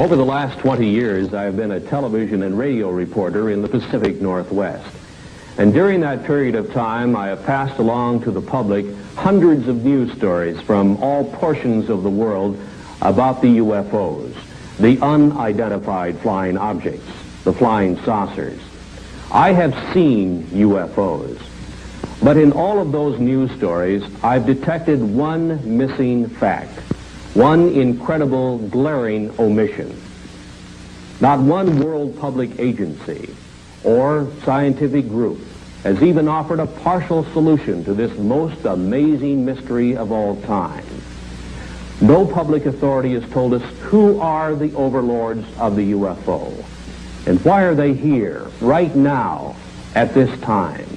Over the last 20 years, I have been a television and radio reporter in the Pacific Northwest. And during that period of time, I have passed along to the public hundreds of news stories from all portions of the world about the UFOs, the unidentified flying objects, the flying saucers. I have seen UFOs, but in all of those news stories, I've detected one missing fact, one incredible, glaring omission. Not one world public agency or scientific group has even offered a partial solution to this most amazing mystery of all time. No public authority has told us who are the overlords of the UFO, and why are they here, right now, at this time.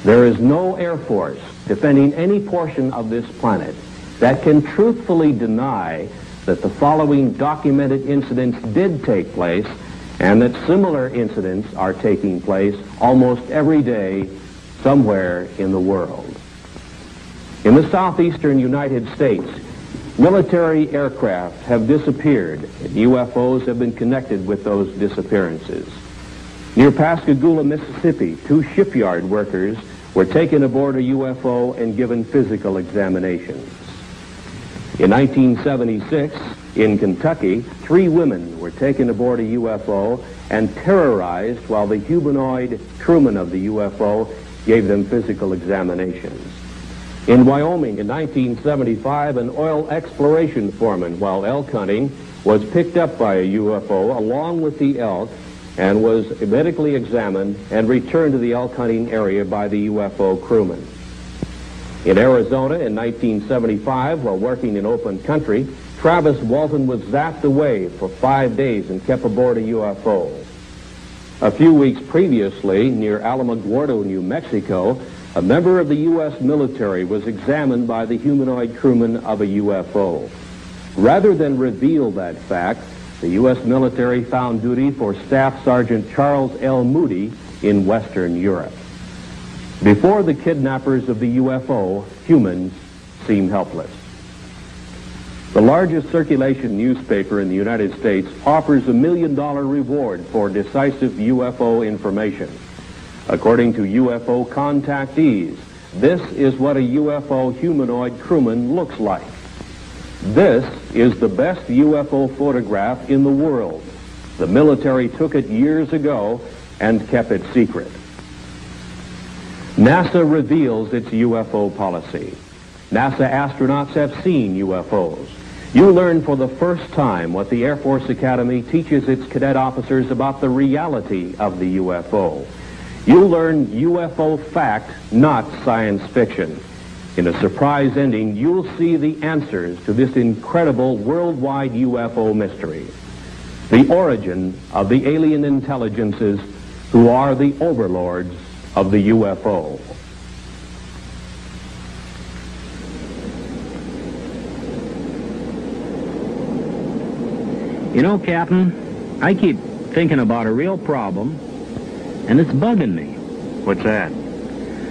There is no Air Force defending any portion of this planet that can truthfully deny that the following documented incidents did take place, and that similar incidents are taking place almost every day somewhere in the world. In the southeastern United States, military aircraft have disappeared, and UFOs have been connected with those disappearances. Near Pascagoula, Mississippi, 2 shipyard workers were taken aboard a UFO and given physical examinations. In 1976, in Kentucky, 3 women were taken aboard a UFO and terrorized while the humanoid crewman of the UFO gave them physical examinations. In Wyoming, in 1975, an oil exploration foreman, while elk hunting, was picked up by a UFO along with the elk and was medically examined and returned to the elk hunting area by the UFO crewman. In Arizona in 1975, while working in open country, Travis Walton was zapped away for 5 days and kept aboard a UFO. A few weeks previously, near Alamogordo, New Mexico, a member of the U.S. military was examined by the humanoid crewman of a UFO. Rather than reveal that fact, the U.S. military found duty for Staff Sergeant Charles L. Moody in Western Europe. Before the kidnappers of the UFO, humans seem helpless. The largest circulation newspaper in the United States offers a $1 million reward for decisive UFO information. According to UFO contactees, this is what a UFO humanoid crewman looks like. This is the best UFO photograph in the world. The military took it years ago and kept it secret. NASA reveals its UFO policy. NASA astronauts have seen UFOs. You learn for the first time what the Air Force Academy teaches its cadet officers about the reality of the UFO. You learn UFO fact, not science fiction. In a surprise ending, you'll see the answers to this incredible worldwide UFO mystery. The origin of the alien intelligences who are the overlords of the UFO. You know, Captain, I keep thinking about a real problem, and it's bugging me. What's that?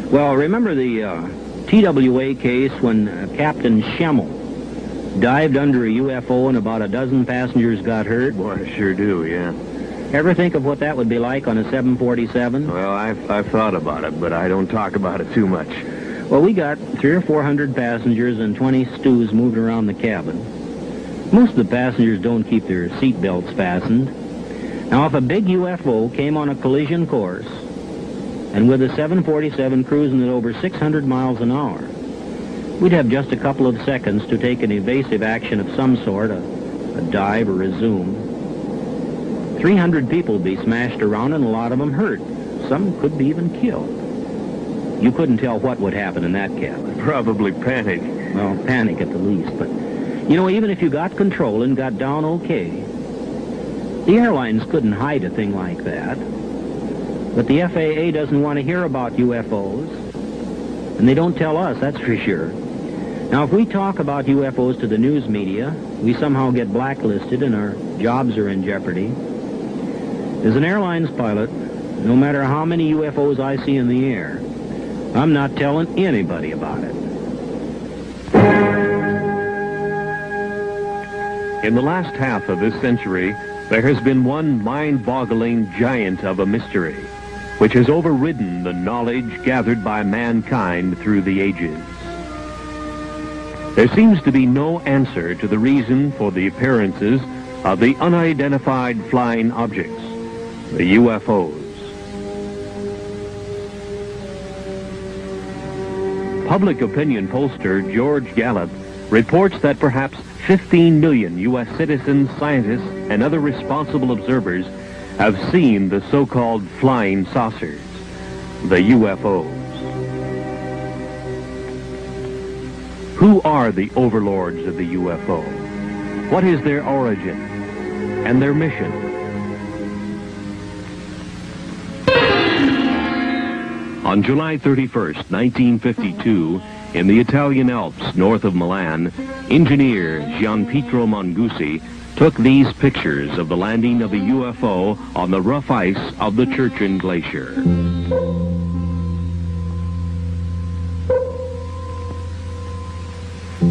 Well, remember the TWA case when Captain Schemmel dived under a UFO and about a dozen passengers got hurt? Boy, I sure do, yeah. Ever think of what that would be like on a 747? Well, I've thought about it, but I don't talk about it too much. Well, we got 300 or 400 passengers and 20 stews moved around the cabin. Most of the passengers don't keep their seat belts fastened. Now, if a big UFO came on a collision course, and with a 747 cruising at over 600 miles an hour, we'd have just a couple of seconds to take an evasive action of some sort, a dive or a zoom. 300 people would be smashed around and a lot of them hurt. Some could be even killed. You couldn't tell what would happen in that cabin. Probably panic. Well, panic at the least, but you know, even if you got control and got down okay, the airlines couldn't hide a thing like that. But the FAA doesn't want to hear about UFOs, and they don't tell us, that's for sure. Now, if we talk about UFOs to the news media, we somehow get blacklisted and our jobs are in jeopardy. As an airlines pilot, no matter how many UFOs I see in the air, I'm not telling anybody about it. In the last half of this century, there has been one mind-boggling giant of a mystery, which has overridden the knowledge gathered by mankind through the ages. There seems to be no answer to the reason for the appearances of the unidentified flying objects, the UFOs. Public opinion pollster George Gallup reports that perhaps 15 million U.S. citizens, scientists, and other responsible observers have seen the so-called flying saucers, the UFOs. Who are the overlords of the UFO? What is their origin and their mission? On July 31st, 1952, in the Italian Alps north of Milan, engineer Gianpietro Mongusi took these pictures of the landing of a UFO on the rough ice of the Churchill Glacier.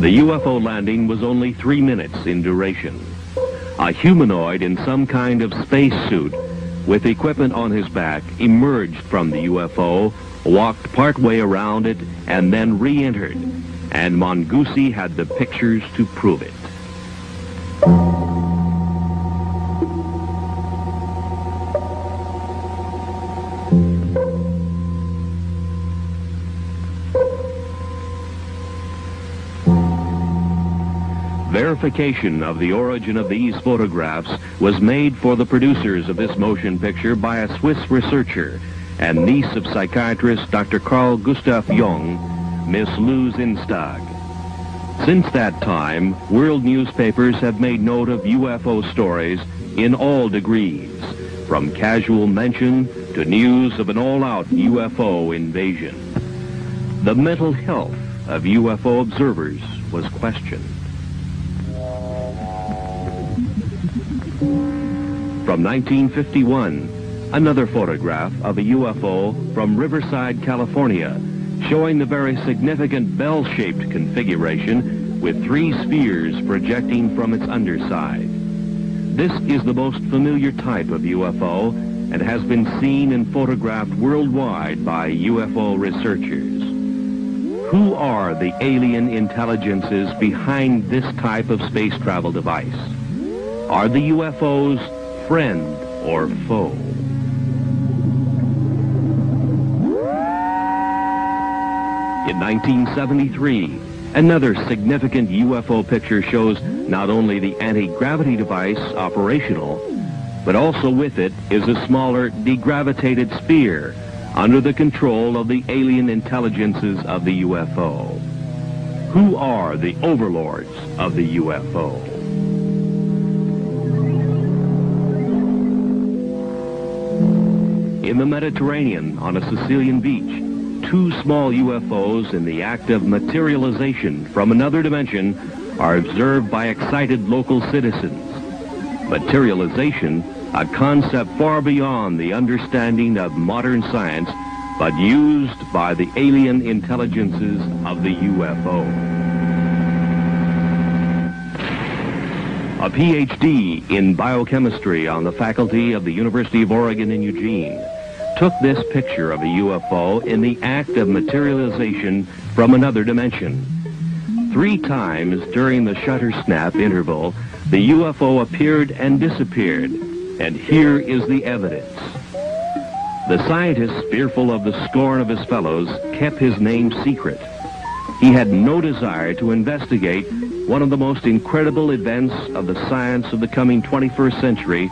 The UFO landing was only 3 minutes in duration. A humanoid in some kind of spacesuit with equipment on his back emerged from the UFO, walked partway around it, and then re-entered, and Mongusi had the pictures to prove it. Verification of the origin of these photographs was made for the producers of this motion picture by a Swiss researcher and niece of psychiatrist Dr. Carl Gustav Jung, Miss Lou Zinstag. Since that time, world newspapers have made note of UFO stories in all degrees, from casual mention to news of an all-out UFO invasion. The mental health of UFO observers was questioned. From 1951, another photograph of a UFO from Riverside, California, showing the very significant bell-shaped configuration with 3 spheres projecting from its underside. This is the most familiar type of UFO and has been seen and photographed worldwide by UFO researchers. Who are the alien intelligences behind this type of space travel device? Are the UFOs friend or foe? In 1973, another significant UFO picture shows not only the anti-gravity device operational, but also with it is a smaller degravitated sphere under the control of the alien intelligences of the UFO. Who are the overlords of the UFO? In the Mediterranean, on a Sicilian beach, 2 small UFOs in the act of materialization from another dimension are observed by excited local citizens. Materialization, a concept far beyond the understanding of modern science, but used by the alien intelligences of the UFO. A PhD in biochemistry on the faculty of the University of Oregon in Eugene took this picture of a UFO in the act of materialization from another dimension. 3 times during the shutter snap interval, the UFO appeared and disappeared, and here is the evidence. The scientist, fearful of the scorn of his fellows, kept his name secret. He had no desire to investigate one of the most incredible events of the science of the coming 21st century,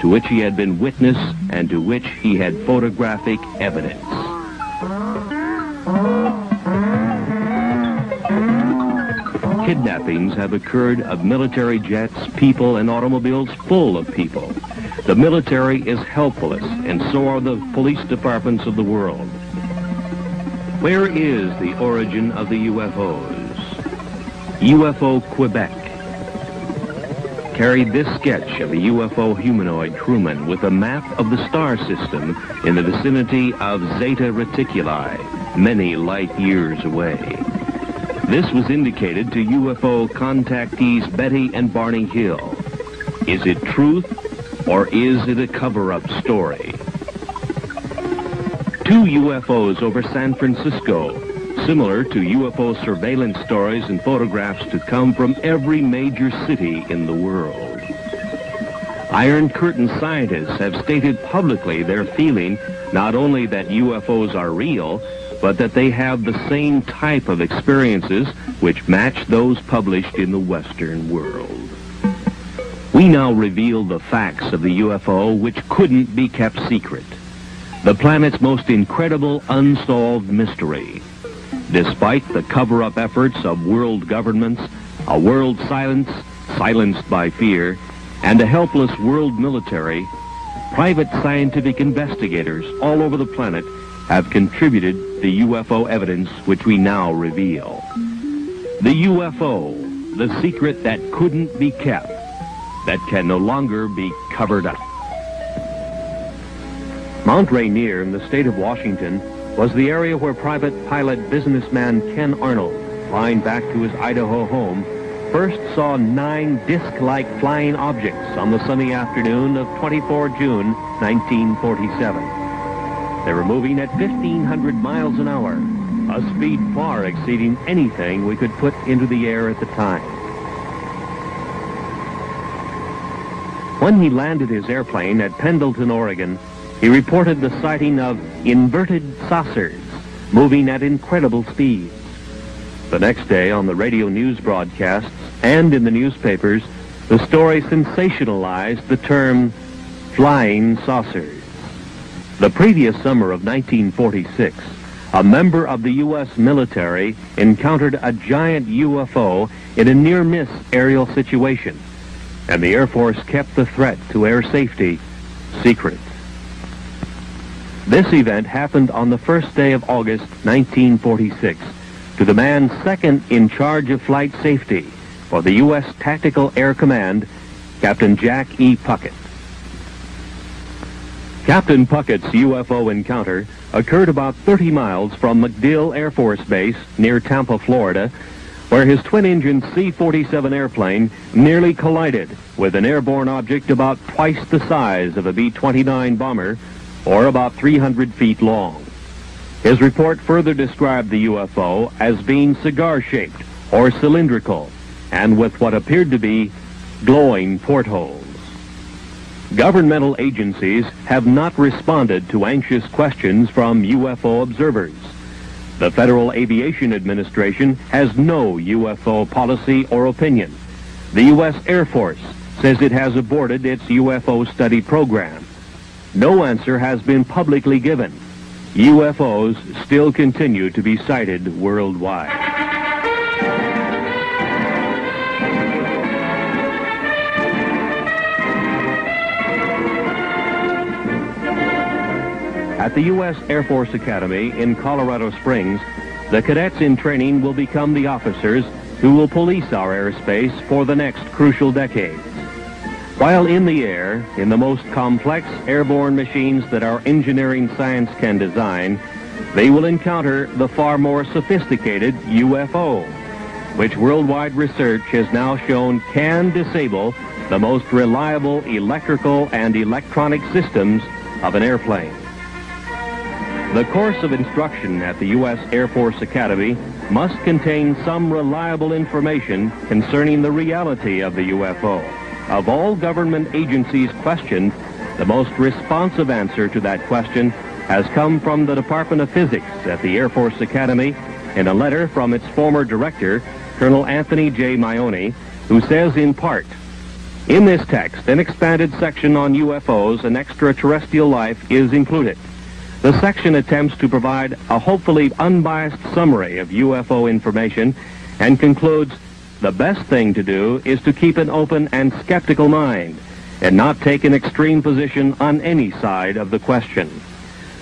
to which he had been witness and to which he had photographic evidence. Kidnappings have occurred of military jets, people, and automobiles full of people. The military is helpless, and so are the police departments of the world. Where is the origin of the UFOs? UFO Quebec carried this sketch of a UFO humanoid crewman with a map of the star system in the vicinity of Zeta Reticuli, many light years away. This was indicated to UFO contactees Betty and Barney Hill. Is it truth or is it a cover-up story? 2 UFOs over San Francisco, similar to UFO surveillance stories and photographs to come from every major city in the world. Iron Curtain scientists have stated publicly their feeling not only that UFOs are real, but that they have the same type of experiences which match those published in the Western world. We now reveal the facts of the UFO which couldn't be kept secret. The planet's most incredible unsolved mystery. Despite the cover-up efforts of world governments, a world silenced by fear, and a helpless world military, private scientific investigators all over the planet have contributed the UFO evidence which we now reveal. The UFO, the secret that couldn't be kept, that can no longer be covered up. Mount Rainier in the state of Washington was the area where private pilot businessman Ken Arnold, flying back to his Idaho home, first saw 9 disc-like flying objects on the sunny afternoon of 24 June 1947. They were moving at 1,500 miles an hour, a speed far exceeding anything we could put into the air at the time. When he landed his airplane at Pendleton, Oregon, he reported the sighting of inverted saucers moving at incredible speeds. The next day on the radio news broadcasts and in the newspapers, the story sensationalized the term flying saucers. The previous summer of 1946, a member of the U.S. military encountered a giant UFO in a near-miss aerial situation, and the Air Force kept the threat to air safety secret. This event happened on the first day of August 1946 to the man second in charge of flight safety for the U.S. Tactical Air Command, Captain Jack E. Puckett. Captain Puckett's UFO encounter occurred about 30 miles from MacDill Air Force Base near Tampa, Florida, where his twin-engine C-47 airplane nearly collided with an airborne object about twice the size of a B-29 bomber, or about 300 feet long. His report further described the UFO as being cigar-shaped or cylindrical, and with what appeared to be glowing portholes. Governmental agencies have not responded to anxious questions from UFO observers. The Federal Aviation Administration has no UFO policy or opinion. The U.S. Air Force says it has aborted its UFO study program. No answer has been publicly given. UFOs still continue to be sighted worldwide. At the U.S. Air Force Academy in Colorado Springs, the cadets in training will become the officers who will police our airspace for the next crucial decades. While in the air, in the most complex airborne machines that our engineering science can design, they will encounter the far more sophisticated UFO, which worldwide research has now shown can disable the most reliable electrical and electronic systems of an airplane. The course of instruction at the U.S. Air Force Academy must contain some reliable information concerning the reality of the UFO. Of all government agencies questioned, the most responsive answer to that question has come from the Department of Physics at the Air Force Academy in a letter from its former director, Colonel Anthony J. Maione, who says in part, "In this text, an expanded section on UFOs and extraterrestrial life is included. The section attempts to provide a hopefully unbiased summary of UFO information and concludes, the best thing to do is to keep an open and skeptical mind and not take an extreme position on any side of the question."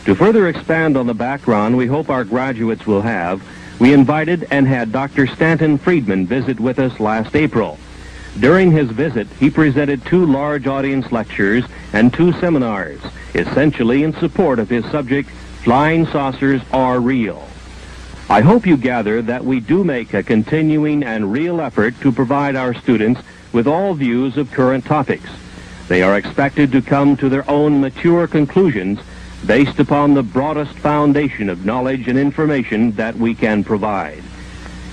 To further expand on the background we hope our graduates will have, we invited and had Dr. Stanton Friedman visit with us last April. During his visit, he presented 2 large audience lectures and 2 seminars, essentially in support of his subject, Flying Saucers Are Real. I hope you gather that we do make a continuing and real effort to provide our students with all views of current topics. They are expected to come to their own mature conclusions based upon the broadest foundation of knowledge and information that we can provide.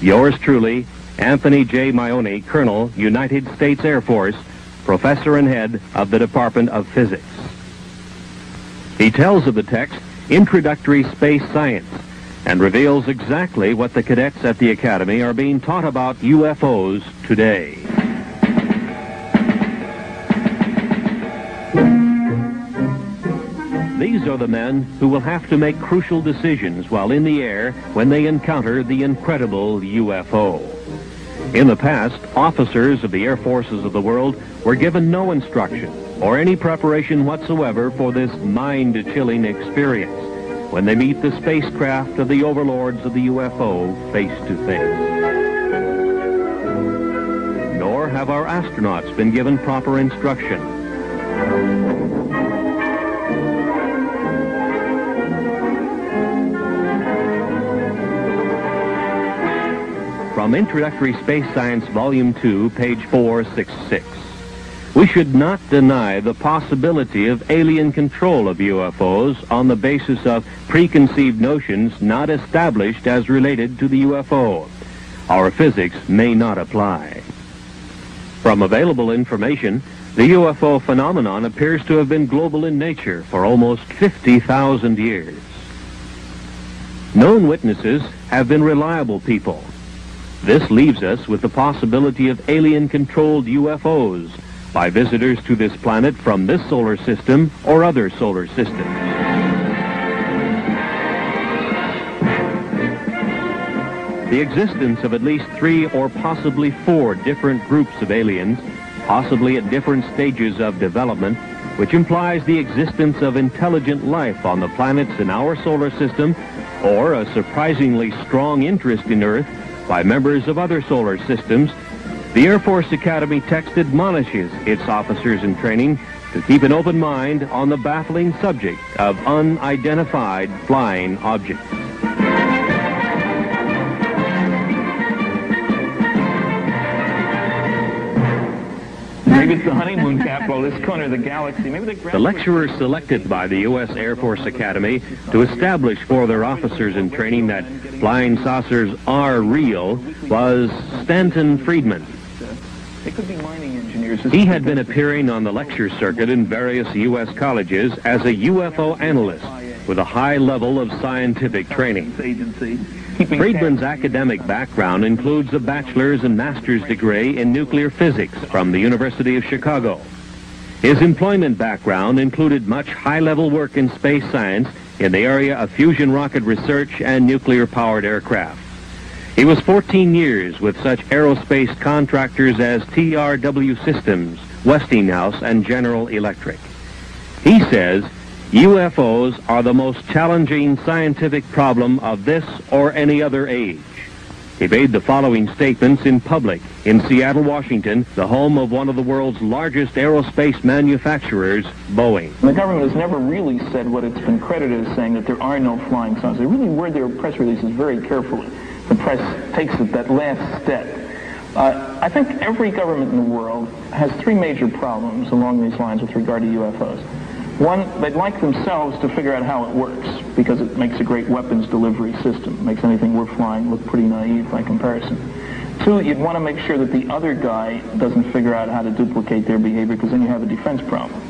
Yours truly, Anthony J. Maione, Colonel, United States Air Force, Professor and Head of the Department of Physics. He tells of the text, Introductory Space Science, and reveals exactly what the cadets at the Academy are being taught about UFOs today. These are the men who will have to make crucial decisions while in the air when they encounter the incredible UFO. In the past, officers of the air forces of the world were given no instruction or any preparation whatsoever for this mind-chilling experience when they meet the spacecraft of the overlords of the UFO face to face. Nor have our astronauts been given proper instruction. From Introductory Space Science, Volume 2, page 466. We should not deny the possibility of alien control of UFOs on the basis of preconceived notions not established as related to the UFO. Our physics may not apply. From available information, the UFO phenomenon appears to have been global in nature for almost 50,000 years. Known witnesses have been reliable people. This leaves us with the possibility of alien-controlled UFOs by visitors to this planet from this solar system or other solar systems. The existence of at least 3 or possibly 4 different groups of aliens, possibly at different stages of development, which implies the existence of intelligent life on the planets in our solar system, or a surprisingly strong interest in Earth by members of other solar systems, the Air Force Academy text admonishes its officers in training to keep an open mind on the baffling subject of unidentified flying objects. Maybe it's the honeymoon capital, this corner of the galaxy. Maybe the lecturer selected by the U.S. Air Force Academy to establish for their officers in training that flying saucers are real was Stanton Friedman. It could be mining engineers. He had been appearing on the lecture circuit in various U.S. colleges as a UFO analyst with a high level of scientific training. Friedman's academic background includes a bachelor's and master's degree in nuclear physics from the University of Chicago. His employment background included much high-level work in space science in the area of fusion rocket research and nuclear-powered aircraft. He was 14 years with such aerospace contractors as TRW Systems, Westinghouse, and General Electric. He says, UFOs are the most challenging scientific problem of this or any other age. He made the following statements in public in Seattle, Washington, the home of one of the world's largest aerospace manufacturers, Boeing. The government has never really said what it's been credited as saying, that there are no flying saucers. They really word their press releases very carefully. The press takes it that last step. I think every government in the world has 3 major problems along these lines with regard to UFOs. One, they'd like themselves to figure out how it works, because it makes a great weapons delivery system. It makes anything we're flying look pretty naive by comparison. 2, you'd want to make sure that the other guy doesn't figure out how to duplicate their behavior, because then you have a defense problem.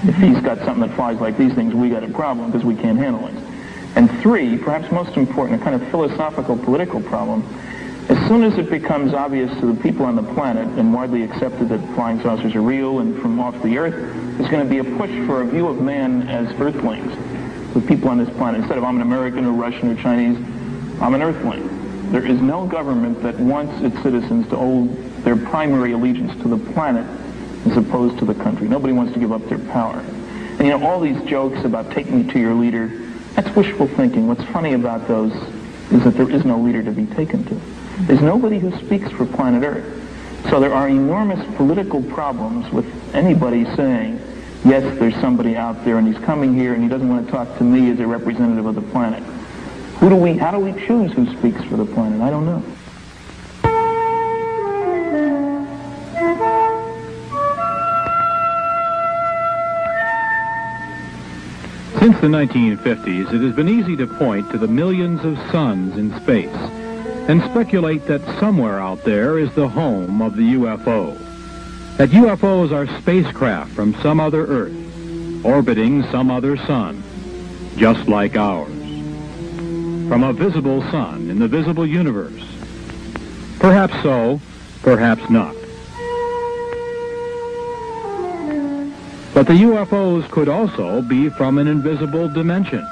If he's got something that flies like these things, we got a problem because we can't handle it. And 3, perhaps most important, a kind of philosophical political problem. As soon as it becomes obvious to the people on the planet and widely accepted that flying saucers are real and from off the Earth, there's going to be a push for a view of man as Earthlings, the people on this planet. Instead of I'm an American or Russian or Chinese, I'm an Earthling. There is no government that wants its citizens to owe their primary allegiance to the planet as opposed to the country. Nobody wants to give up their power. And you know, all these jokes about take me to your leader, that's wishful thinking. What's funny about those is that there is no leader to be taken to. There's nobody who speaks for planet Earth. So there are enormous political problems with anybody saying, yes, there's somebody out there and he's coming here and he doesn't want to talk to me as a representative of the planet. How do we choose who speaks for the planet? I don't know. Since the 1950s, it has been easy to point to the millions of suns in space and speculate that somewhere out there is the home of the UFO. That UFOs are spacecraft from some other Earth, orbiting some other sun, just like ours. From a visible sun in the visible universe. Perhaps so, perhaps not. But the UFOs could also be from an invisible dimension,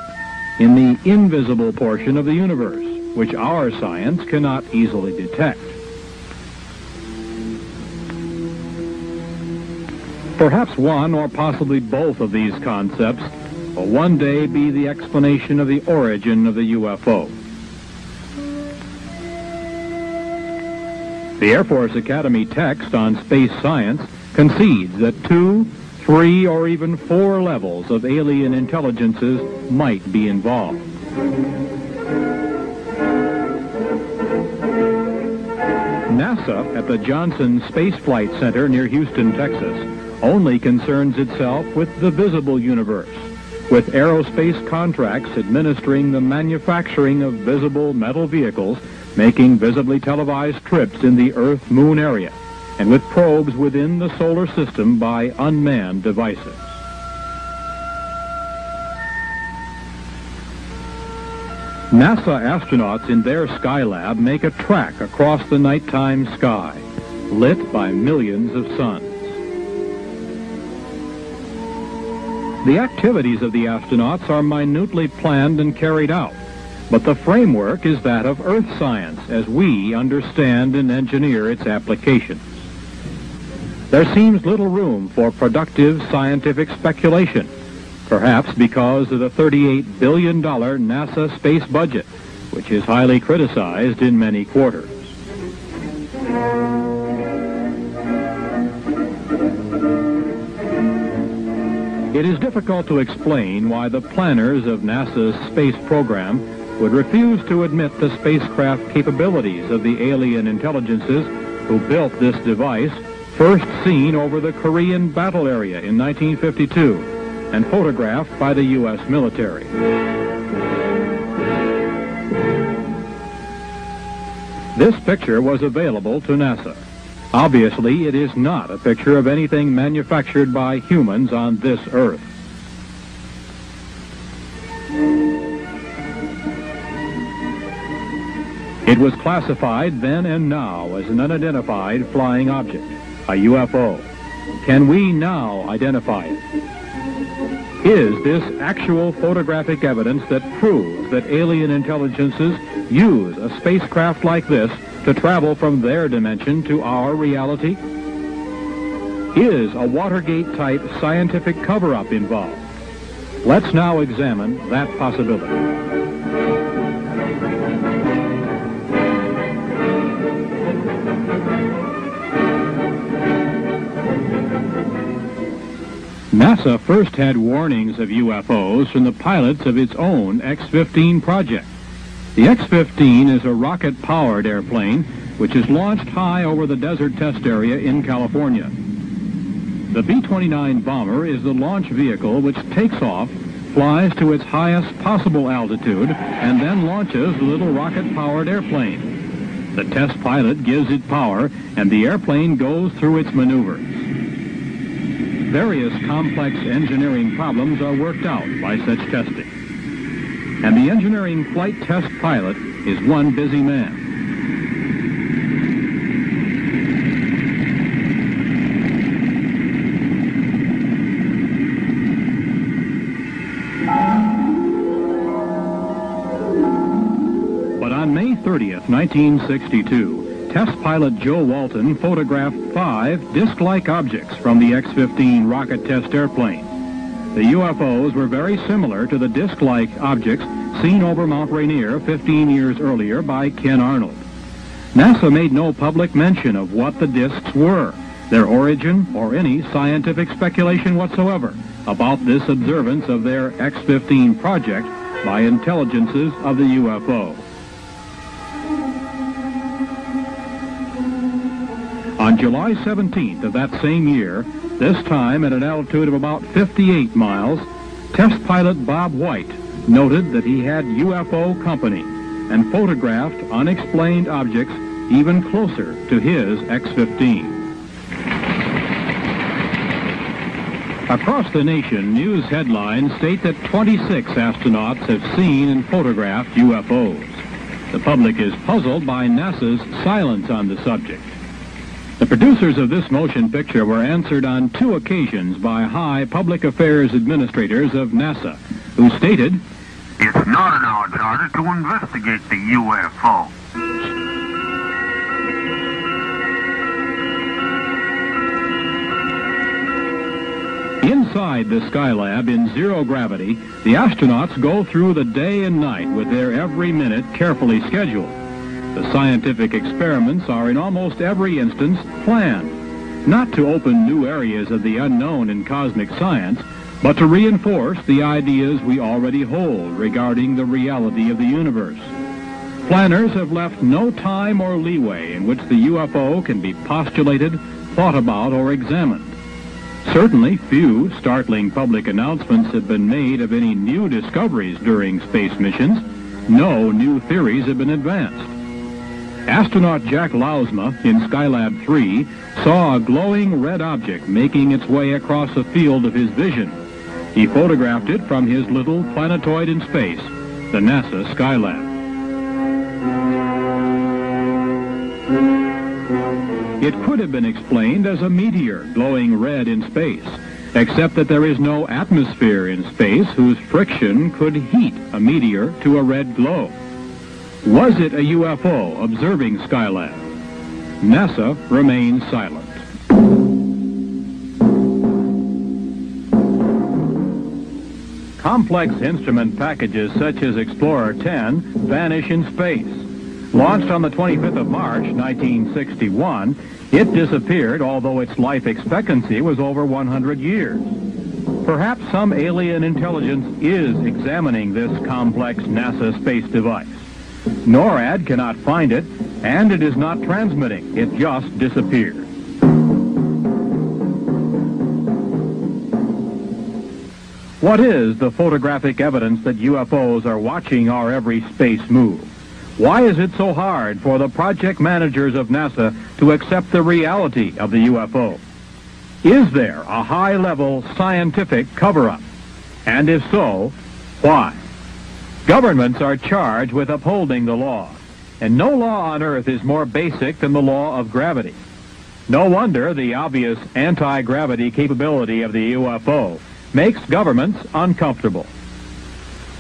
in the invisible portion of the universe, which our science cannot easily detect. Perhaps one or possibly both of these concepts will one day be the explanation of the origin of the UFO. The Air Force Academy text on space science concedes that 2, 3, or even 4 levels of alien intelligences might be involved. NASA at the Johnson Space Flight Center near Houston, Texas, only concerns itself with the visible universe, with aerospace contracts administering the manufacturing of visible metal vehicles, making visibly televised trips in the Earth-Moon area, and with probes within the solar system by unmanned devices. NASA astronauts in their Skylab make a track across the nighttime sky, lit by millions of suns. The activities of the astronauts are minutely planned and carried out, but the framework is that of Earth science as we understand and engineer its applications. There seems little room for productive scientific speculation, perhaps because of the $38 billion NASA space budget, which is highly criticized in many quarters. It is difficult to explain why the planners of NASA's space program would refuse to admit the spacecraft capabilities of the alien intelligences who built this device, first seen over the Korean battle area in 1952 and photographed by the U.S. military. This picture was available to NASA. Obviously, it is not a picture of anything manufactured by humans on this Earth. It was classified then and now as an unidentified flying object, a UFO. Can we now identify it? Is this actual photographic evidence that proves that alien intelligences use a spacecraft like this to travel from their dimension to our reality? Is a Watergate-type scientific cover-up involved? Let's now examine that possibility. NASA first had warnings of UFOs from the pilots of its own X-15 project. The X-15 is a rocket-powered airplane which is launched high over the desert test area in California. The B-29 bomber is the launch vehicle which takes off, flies to its highest possible altitude, and then launches the little rocket-powered airplane. The test pilot gives it power, and the airplane goes through its maneuvers. Various complex engineering problems are worked out by such testing. And the engineering flight test pilot is one busy man. But on May 30th, 1962, test pilot Joe Walton photographed 5 disc-like objects from the X-15 rocket test airplane. The UFOs were very similar to the disc-like objects seen over Mount Rainier 15 years earlier by Ken Arnold. NASA made no public mention of what the discs were, their origin, or any scientific speculation whatsoever about this observance of their X-15 project, by intelligences of the UFO. On July 17th of that same year, this time at an altitude of about 58 miles, test pilot Bob White noted that he had UFO company and photographed unexplained objects even closer to his X-15. Across the nation, news headlines state that 26 astronauts have seen and photographed UFOs. The public is puzzled by NASA's silence on the subject. The producers of this motion picture were answered on 2 occasions by high public affairs administrators of NASA, who stated, "It's not in our charter to investigate the UFO." Inside the Skylab in zero gravity, the astronauts go through the day and night with their every minute carefully scheduled. The scientific experiments are in almost every instance planned, not to open new areas of the unknown in cosmic science, but to reinforce the ideas we already hold regarding the reality of the universe. Planners have left no time or leeway in which the UFO can be postulated, thought about, or examined. Certainly, few startling public announcements have been made of any new discoveries during space missions. No new theories have been advanced. Astronaut Jack Lausma in Skylab 3 saw a glowing red object making its way across a field of his vision. He photographed it from his little planetoid in space, the NASA Skylab. It could have been explained as a meteor glowing red in space, except that there is no atmosphere in space whose friction could heat a meteor to a red glow. Was it a UFO observing Skylab? NASA remains silent. Complex instrument packages such as Explorer 10 vanish in space. Launched on the 25th of March, 1961, it disappeared, although its life expectancy was over 100 years. Perhaps some alien intelligence is examining this complex NASA space device. NORAD cannot find it, and it is not transmitting. It just disappeared. What is the photographic evidence that UFOs are watching our every space move? Why is it so hard for the project managers of NASA to accept the reality of the UFO? Is there a high-level scientific cover-up? And if so, why? Governments are charged with upholding the law, and no law on Earth is more basic than the law of gravity. No wonder the obvious anti-gravity capability of the UFO makes governments uncomfortable.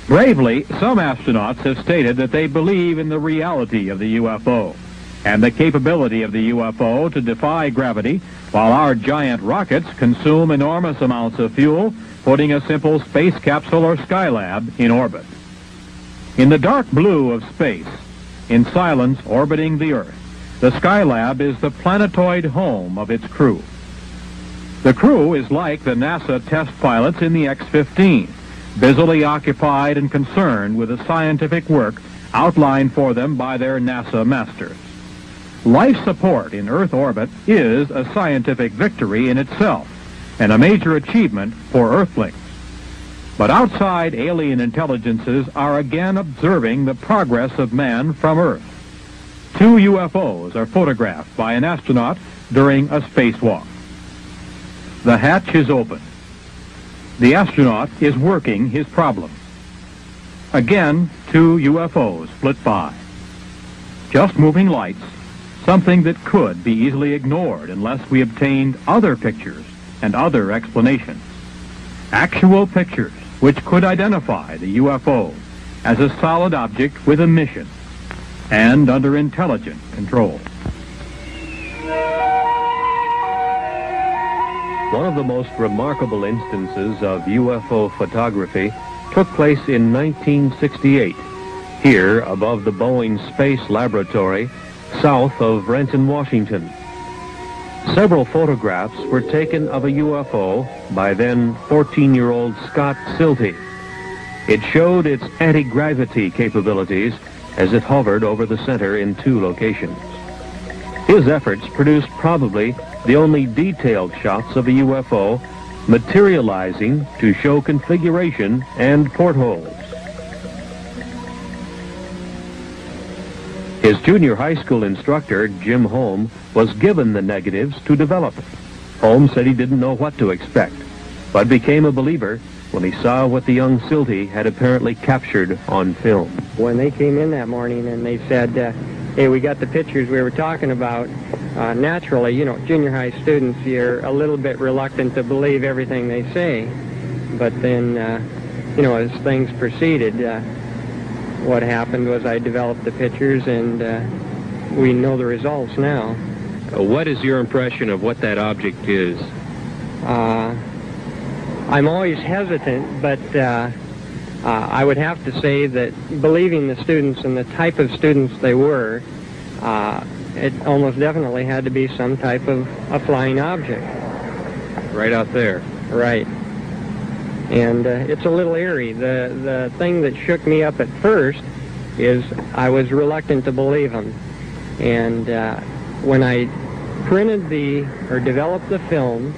Bravely, some astronauts have stated that they believe in the reality of the UFO and the capability of the UFO to defy gravity, while our giant rockets consume enormous amounts of fuel, putting a simple space capsule or Skylab in orbit. In the dark blue of space, in silence orbiting the Earth, the Skylab is the planetoid home of its crew. The crew is like the NASA test pilots in the X-15, busily occupied and concerned with the scientific work outlined for them by their NASA masters. Life support in Earth orbit is a scientific victory in itself and a major achievement for Earthlings. But outside alien intelligences are again observing the progress of man from Earth. 2 UFOs are photographed by an astronaut during a spacewalk. The hatch is open. The astronaut is working his problem. Again, 2 UFOs flit by. Just moving lights, something that could be easily ignored unless we obtained other pictures and other explanations. Actual pictures which could identify the UFO as a solid object with a mission and under intelligent control. One of the most remarkable instances of UFO photography took place in 1968, here above the Boeing Space Laboratory, south of Renton, Washington. Several photographs were taken of a UFO by then 14-year-old Scott Silty. It showed its anti-gravity capabilities as it hovered over the center in 2 locations. His efforts produced probably the only detailed shots of a UFO materializing to show configuration and portholes. His junior high school instructor, Jim Holm, was given the negatives to develop. Holm said he didn't know what to expect, but became a believer when he saw what the young Silty had apparently captured on film. When they came in that morning and they said, hey, we got the pictures we were talking about, naturally, you know, junior high students, you're a little bit reluctant to believe everything they say. But then, you know, as things proceeded, what happened was I developed the pictures, and we know the results now. What is your impression of what that object is? I'm always hesitant, but I would have to say that believing the students and the type of students they were, it almost definitely had to be some type of a flying object. Right out there. Right. And it's a little eerie. The thing that shook me up at first is I was reluctant to believe them. And when I developed the film,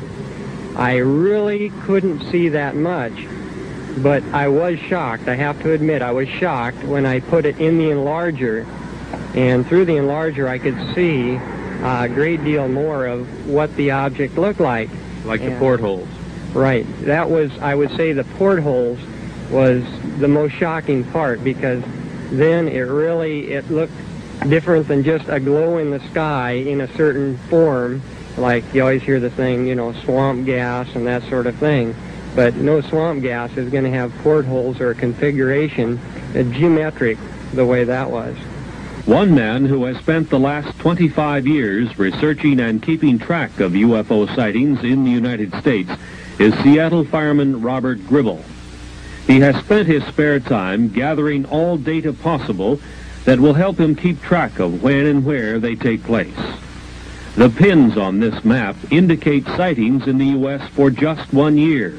I really couldn't see that much. But I was shocked. I have to admit, I was shocked when I put it in the enlarger. And through the enlarger, I could see a great deal more of what the object looked like. Like the portholes. Right. That was, I would say, the portholes was the most shocking part, because then it looked different than just a glow in the sky in a certain form. Like you always hear the thing, you know, swamp gas and that sort of thing. But no swamp gas is going to have portholes or a configuration geometric the way that was. One man who has spent the last 25 years researching and keeping track of UFO sightings in the United States is Seattle fireman Robert Gribble. He has spent his spare time gathering all data possible that will help him keep track of when and where they take place. The pins on this map indicate sightings in the U.S. for just 1 year.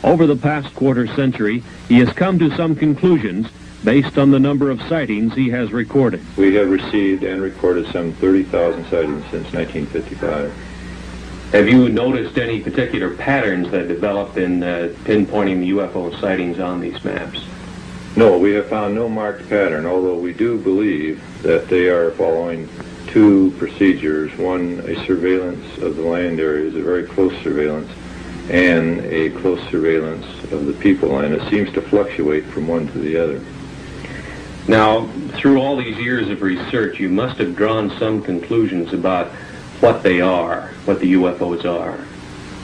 Over the past quarter century, he has come to some conclusions based on the number of sightings he has recorded. We have received and recorded some 30,000 sightings since 1955. Have you noticed any particular patterns that developed in pinpointing the UFO sightings on these maps? No, we have found no marked pattern, although we do believe that they are following 2 procedures. One, a surveillance of the land areas, a very close surveillance, and a close surveillance of the people, and it seems to fluctuate from one to the other. Now, through all these years of research, you must have drawn some conclusions about what they are, what the UFOs are.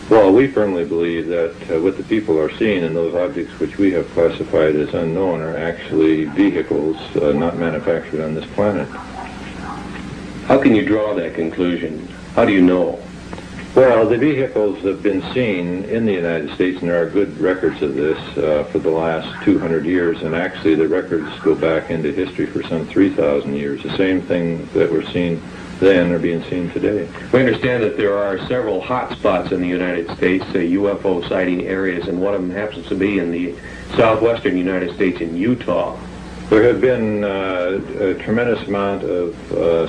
Well, we firmly believe that what the people are seeing and those objects which we have classified as unknown are actually vehicles not manufactured on this planet. How can you draw that conclusion? How do you know? Well, the vehicles have been seen in the United States, and there are good records of this for the last 200 years, and actually the records go back into history for some 3,000 years. The same thing that were seen then are being seen today. We understand that there are several hot spots in the United States, UFO sighting areas, and one of them happens to be in the southwestern United States in Utah. There have been a tremendous amount of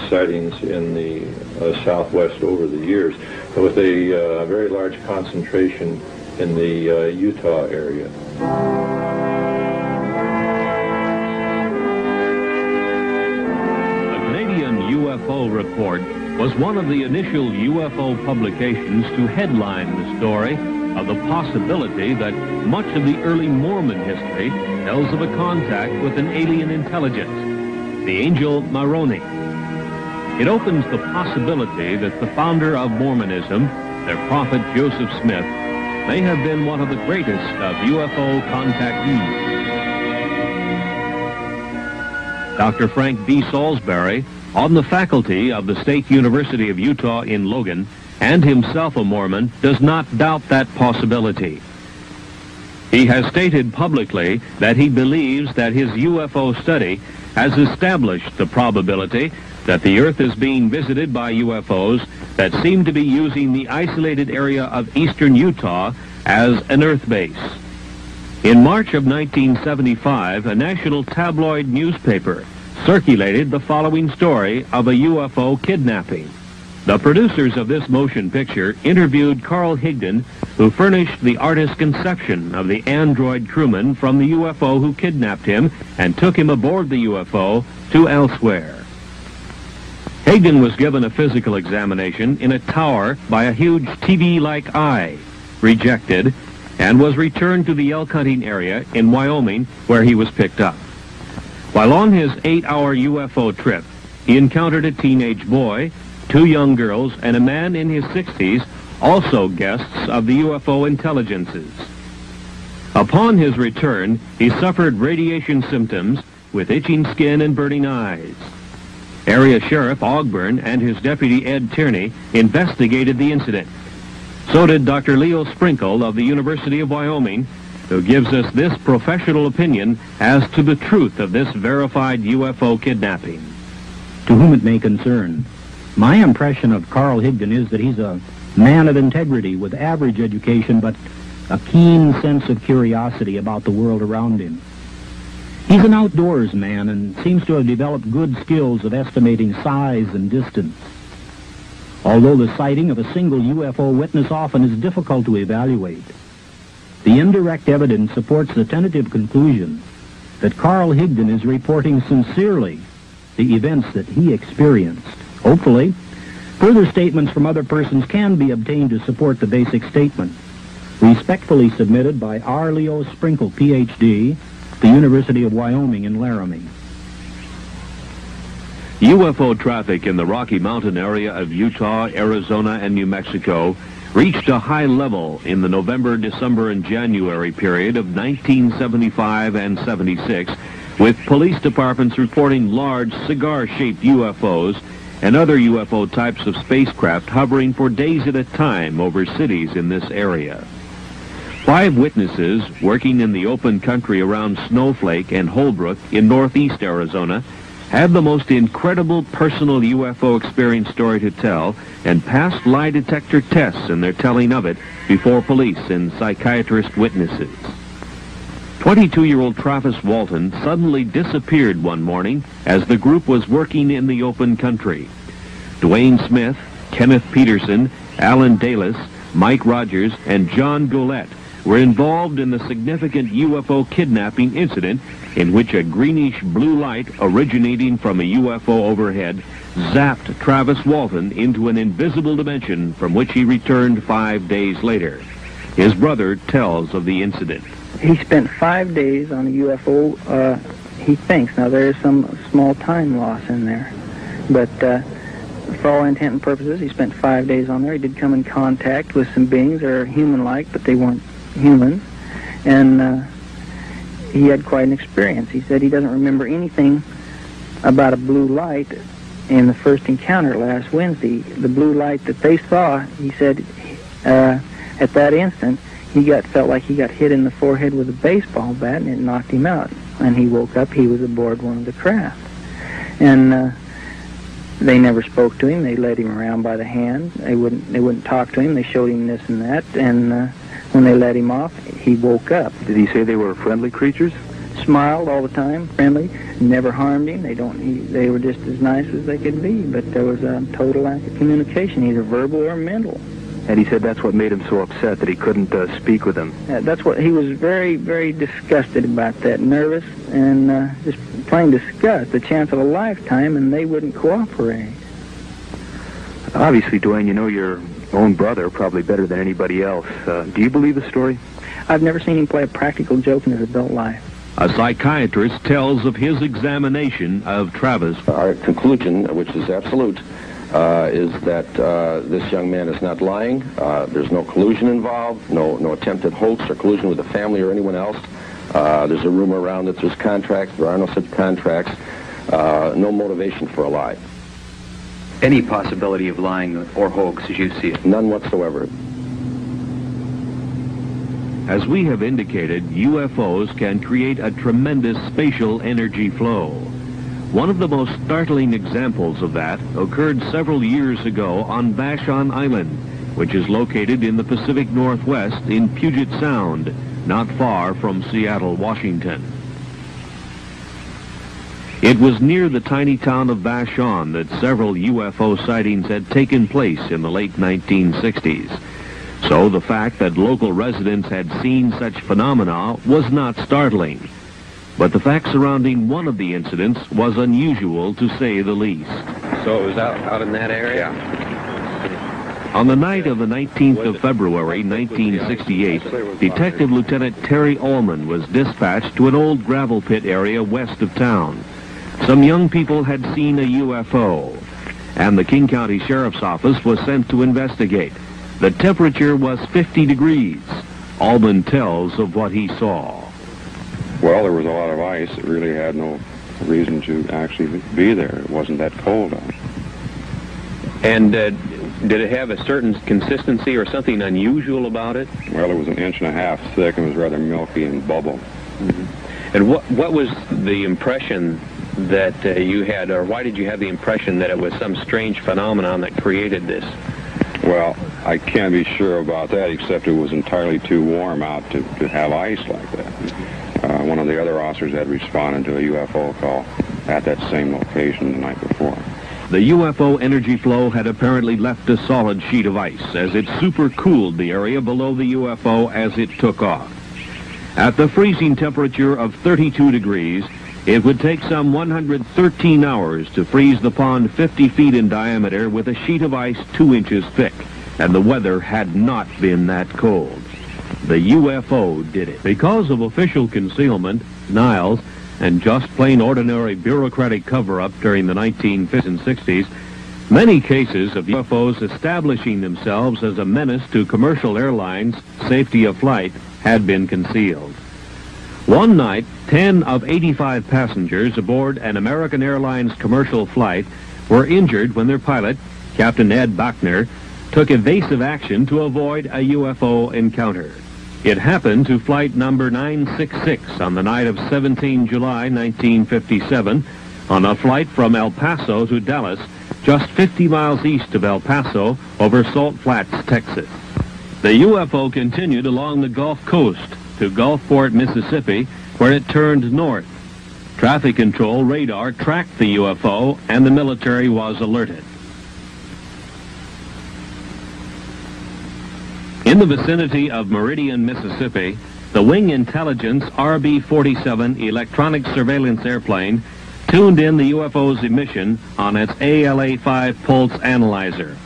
sightings in the southwest over the years, with a very large concentration in the Utah area. The Canadian UFO Report was one of the initial UFO publications to headline the story of the possibility that much of the early Mormon history tells of a contact with an alien intelligence, the angel Moroni. It opens the possibility that the founder of Mormonism, their prophet Joseph Smith, may have been one of the greatest of UFO contactees. Dr. Frank D. Salisbury, on the faculty of the State University of Utah in Logan, and himself a Mormon, does not doubt that possibility. He has stated publicly that he believes that his UFO study has established the probability that the Earth is being visited by UFOs that seem to be using the isolated area of eastern Utah as an Earth base. In March of 1975, a national tabloid newspaper circulated the following story of a UFO kidnapping. The producers of this motion picture interviewed Carl Higdon, who furnished the artist's conception of the android crewman from the UFO who kidnapped him and took him aboard the UFO to elsewhere. Higdon was given a physical examination in a tower by a huge TV-like eye, rejected, and was returned to the elk hunting area in Wyoming, where he was picked up. While on his 8-hour UFO trip, he encountered a teenage boy, 2 young girls, and a man in his 60s, also guests of the UFO intelligences. Upon his return, he suffered radiation symptoms with itching skin and burning eyes. Area Sheriff Ogburn and his deputy Ed Tierney investigated the incident. So did Dr. Leo Sprinkle of the University of Wyoming, who gives us this professional opinion as to the truth of this verified UFO kidnapping. To whom it may concern, my impression of Carl Higdon is that he's a man of integrity with average education, but a keen sense of curiosity about the world around him. He's an outdoors man and seems to have developed good skills of estimating size and distance. Although the sighting of a single UFO witness often is difficult to evaluate, the indirect evidence supports the tentative conclusion that Carl Higdon is reporting sincerely the events that he experienced. Hopefully, further statements from other persons can be obtained to support the basic statement. Respectfully submitted by R. Leo Sprinkle, Ph.D., the University of Wyoming in Laramie. UFO traffic in the Rocky Mountain area of Utah, Arizona, and New Mexico reached a high level in the November, December, and January period of 1975 and 76, with police departments reporting large cigar-shaped UFOs and other UFO types of spacecraft hovering for days at a time over cities in this area. 5 witnesses working in the open country around Snowflake and Holbrook in northeast Arizona had the most incredible personal UFO experience story to tell and passed lie detector tests in their telling of it before police and psychiatrist witnesses. 22-year-old Travis Walton suddenly disappeared one morning as the group was working in the open country. Dwayne Smith, Kenneth Peterson, Alan Dalis, Mike Rogers, and John Golette were involved in the significant UFO kidnapping incident in which a greenish-blue light originating from a UFO overhead zapped Travis Walton into an invisible dimension from which he returned 5 days later. His brother tells of the incident. He spent 5 days on a UFO, he thinks. Now, there is some small time loss in there. But for all intent and purposes, he spent 5 days on there. He did come in contact with some beings that are human-like, but they weren't humans. And he had quite an experience. He said he doesn't remember anything about a blue light in the first encounter last Wednesday. The blue light that they saw, he said, at that instant, felt like he got hit in the forehead with a baseball bat, and it knocked him out. And he woke up, he was aboard one of the craft. And they never spoke to him. They led him around by the hand. They wouldn't talk to him. They showed him this and that. And when they let him off, he woke up. Did he say they were friendly creatures? Smiled all the time, friendly, never harmed him. They were just as nice as they could be, but there was a total lack of communication, either verbal or mental. And he said that's what made him so upset, that he couldn't speak with them. That's what he was very, very disgusted about, that, nervous and just plain disgust, the chance of a lifetime, and they wouldn't cooperate. Obviously, Dwayne, you know your own brother probably better than anybody else. Do you believe the story? I've never seen him play a practical joke in his adult life. A psychiatrist tells of his examination of Travis. Our conclusion, which is absolute, is that this young man is not lying. There's no collusion involved, no attempted hoax or collusion with the family or anyone else. There's a rumor around that there's contracts. There are no such contracts. No motivation for a lie. Any possibility of lying or hoax as you see it? None whatsoever. As we have indicated, UFOs can create a tremendous spatial energy flow. One of the most startling examples of that occurred several years ago on Vashon Island, which is located in the Pacific Northwest in Puget Sound, not far from Seattle, Washington. It was near the tiny town of Vashon that several UFO sightings had taken place in the late 1960s. So the fact that local residents had seen such phenomena was not startling. But the fact surrounding one of the incidents was unusual, to say the least. So it was out in that area? On the night of the 19th of February, 1968, Detective Lieutenant Terry Ullman was dispatched to an old gravel pit area west of town. Some young people had seen a UFO, and the King County Sheriff's Office was sent to investigate. The temperature was 50 degrees. Ullman tells of what he saw. Well, there was a lot of ice. It really had no reason to actually be there. It wasn't that cold out. And did it have a certain consistency or something unusual about it? Well, it was 1.5 inches thick and was rather milky and bubble. Mm-hmm. And what was the impression that you had, or why did you have the impression that it was some strange phenomenon that created this? Well, I can't be sure about that, except it was entirely too warm out to have ice like that. One of the other officers had responded to a UFO call at that same location the night before. The UFO energy flow had apparently left a solid sheet of ice as it supercooled the area below the UFO as it took off. At the freezing temperature of 32 degrees, it would take some 113 hours to freeze the pond 50 feet in diameter with a sheet of ice 2 inches thick, and the weather had not been that cold. The UFO did it. Because of official concealment, denials, and just plain ordinary bureaucratic cover-up during the 1950s and 60s, many cases of UFOs establishing themselves as a menace to commercial airlines' safety of flight had been concealed. One night, 10 of 85 passengers aboard an American Airlines commercial flight were injured when their pilot, Captain Ed Bachner, took evasive action to avoid a UFO encounter. It happened to flight number 966 on the night of 17 July 1957 on a flight from El Paso to Dallas, just 50 miles east of El Paso over Salt Flats, Texas. The UFO continued along the Gulf Coast to Gulfport, Mississippi, where it turned north. Traffic control radar tracked the UFO, and the military was alerted. In the vicinity of Meridian, Mississippi, the Wing Intelligence RB-47 electronic surveillance airplane tuned in the UFO's emission on its ALA-5 pulse analyzer.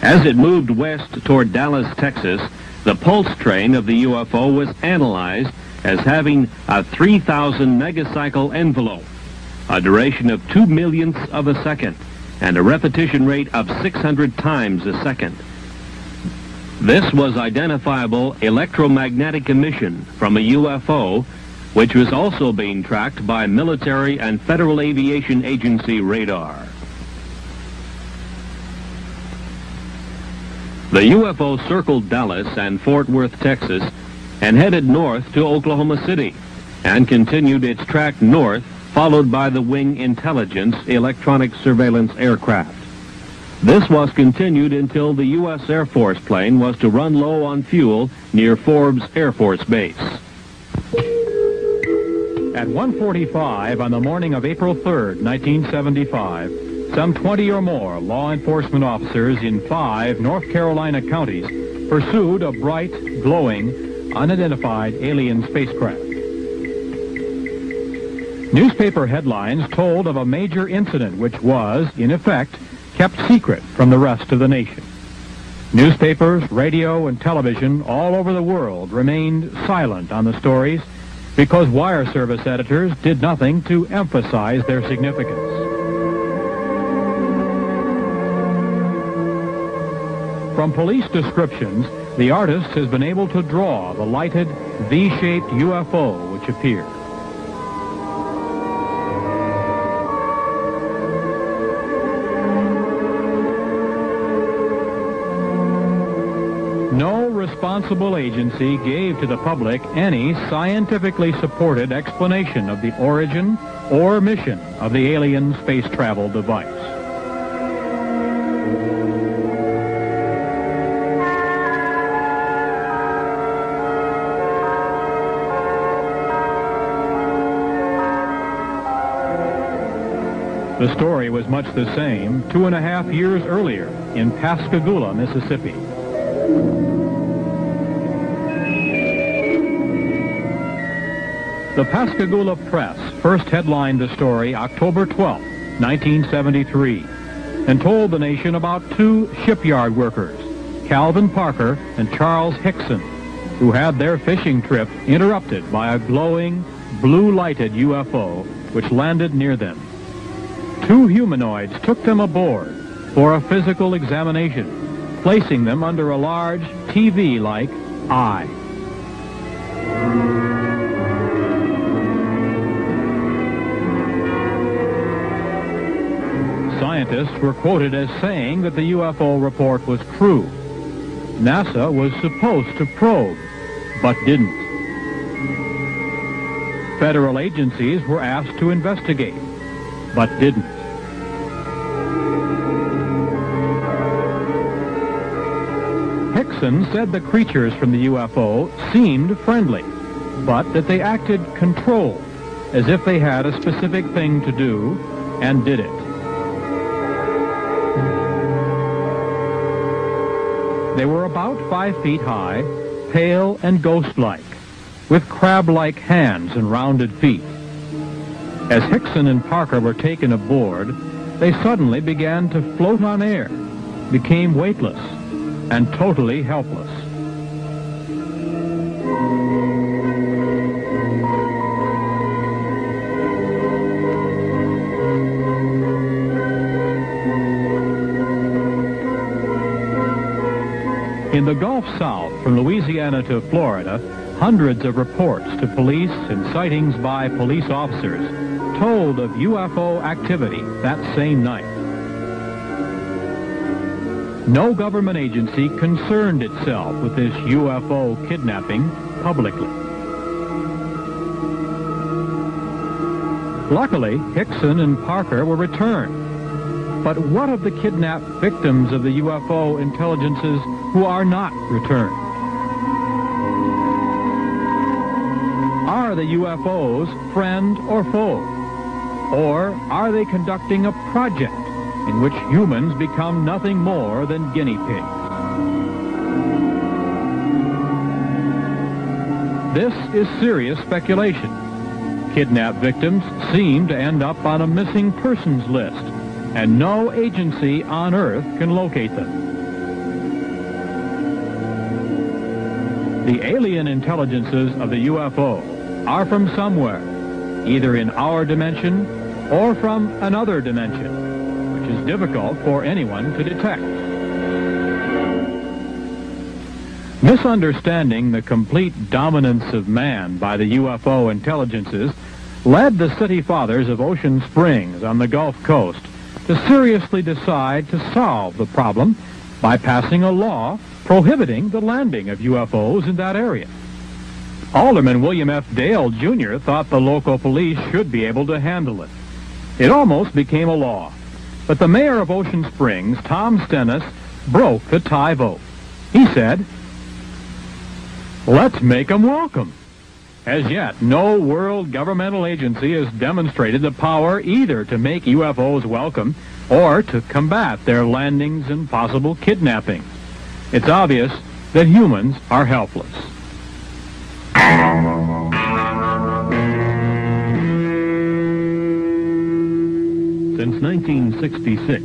As it moved west toward Dallas, Texas, the pulse train of the UFO was analyzed as having a 3,000 megacycle envelope, a duration of 2 millionths of a second, and a repetition rate of 600 times a second. This was identifiable electromagnetic emission from a UFO, which was also being tracked by military and Federal Aviation Agency radar. The UFO circled Dallas and Fort Worth, Texas, and headed north to Oklahoma City, and continued its track north, followed by the Wing Intelligence electronic surveillance aircraft. This was continued until the U.S. Air Force plane was to run low on fuel near Forbes Air Force Base. At 1:45 on the morning of April 3rd, 1975, some 20 or more law enforcement officers in 5 North Carolina counties pursued a bright, glowing, unidentified alien spacecraft. Newspaper headlines told of a major incident which was, in effect, kept secret from the rest of the nation. Newspapers, radio, and television all over the world remained silent on the stories because wire service editors did nothing to emphasize their significance. From police descriptions, the artist has been able to draw the lighted V-shaped UFO which appeared. No responsible agency gave to the public any scientifically supported explanation of the origin or mission of the alien space travel device. The story was much the same 2.5 years earlier in Pascagoula, Mississippi. The Pascagoula Press first headlined the story October 12, 1973, and told the nation about two shipyard workers, Calvin Parker and Charles Hickson, who had their fishing trip interrupted by a glowing, blue-lighted UFO which landed near them. Two humanoids took them aboard for a physical examination, placing them under a large TV-like eye. Scientists were quoted as saying that the UFO report was true. NASA was supposed to probe, but didn't. Federal agencies were asked to investigate, but didn't. Hickson said the creatures from the UFO seemed friendly, but that they acted controlled, as if they had a specific thing to do, and did it. They were about 5 feet high, pale and ghost-like, with crab-like hands and rounded feet. As Hickson and Parker were taken aboard, they suddenly began to float on air, became weightless, and totally helpless. In the Gulf South, from Louisiana to Florida, hundreds of reports to police and sightings by police officers told of UFO activity that same night. No government agency concerned itself with this UFO kidnapping publicly. Luckily, Hickson and Parker were returned. But what of the kidnapped victims of the UFO intelligences who are not returned? Are the UFOs friend or foe? Or are they conducting a project in which humans become nothing more than guinea pigs? This is serious speculation. Kidnapped victims seem to end up on a missing persons list, and no agency on Earth can locate them. The alien intelligences of the UFO are from somewhere, either in our dimension or from another dimension, which is difficult for anyone to detect. Misunderstanding the complete dominance of man by the UFO intelligences led the city fathers of Ocean Springs on the Gulf Coast to seriously decide to solve the problem by passing a law prohibiting the landing of UFOs in that area. Alderman William F. Dale, Jr. thought the local police should be able to handle it. It almost became a law, but the mayor of Ocean Springs, Tom Stennis, broke the tie vote. He said, "Let's make them welcome." As yet, no world governmental agency has demonstrated the power either to make UFOs welcome or to combat their landings and possible kidnappings. It's obvious that humans are helpless. Since 1966,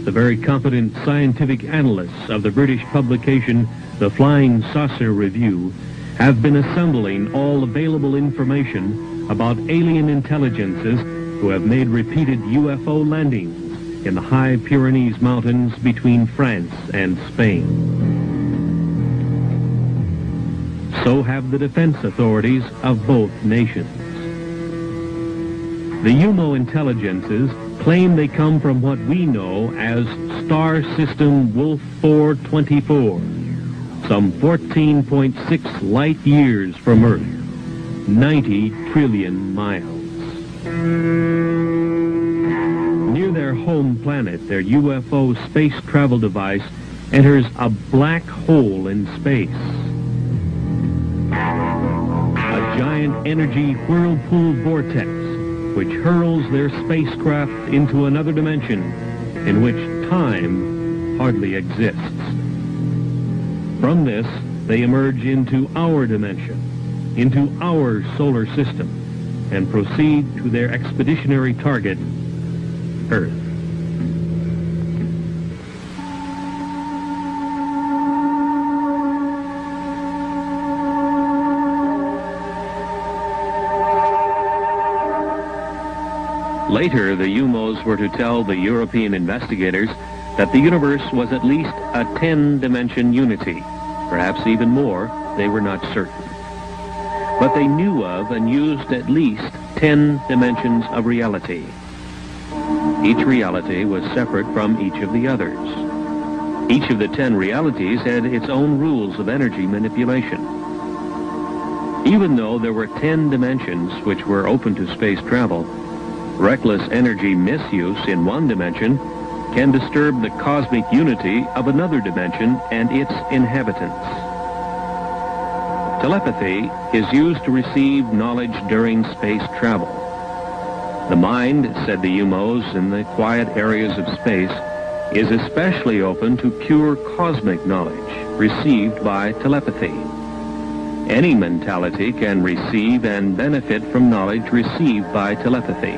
the very competent scientific analysts of the British publication The Flying Saucer Review have been assembling all available information about alien intelligences who have made repeated UFO landings in the high Pyrenees Mountains between France and Spain. So have the defense authorities of both nations. The UMO intelligences claim they come from what we know as Star System Wolf 424, some 14.6 light years from Earth, 90 trillion miles. Near their home planet, their UFO space travel device enters a black hole in space. A giant energy whirlpool vortex which hurls their spacecraft into another dimension in which time hardly exists. From this, they emerge into our dimension, into our solar system, and proceed to their expeditionary target, Earth. Later, the UMOs were to tell the European investigators that the universe was at least a 10-dimension unity. Perhaps even more, they were not certain. But they knew of and used at least 10 dimensions of reality. Each reality was separate from each of the others. Each of the 10 realities had its own rules of energy manipulation. Even though there were 10 dimensions which were open to space travel, reckless energy misuse in one dimension can disturb the cosmic unity of another dimension and its inhabitants. Telepathy is used to receive knowledge during space travel. The mind, said the UMOs in the quiet areas of space, is especially open to pure cosmic knowledge received by telepathy. Any mentality can receive and benefit from knowledge received by telepathy.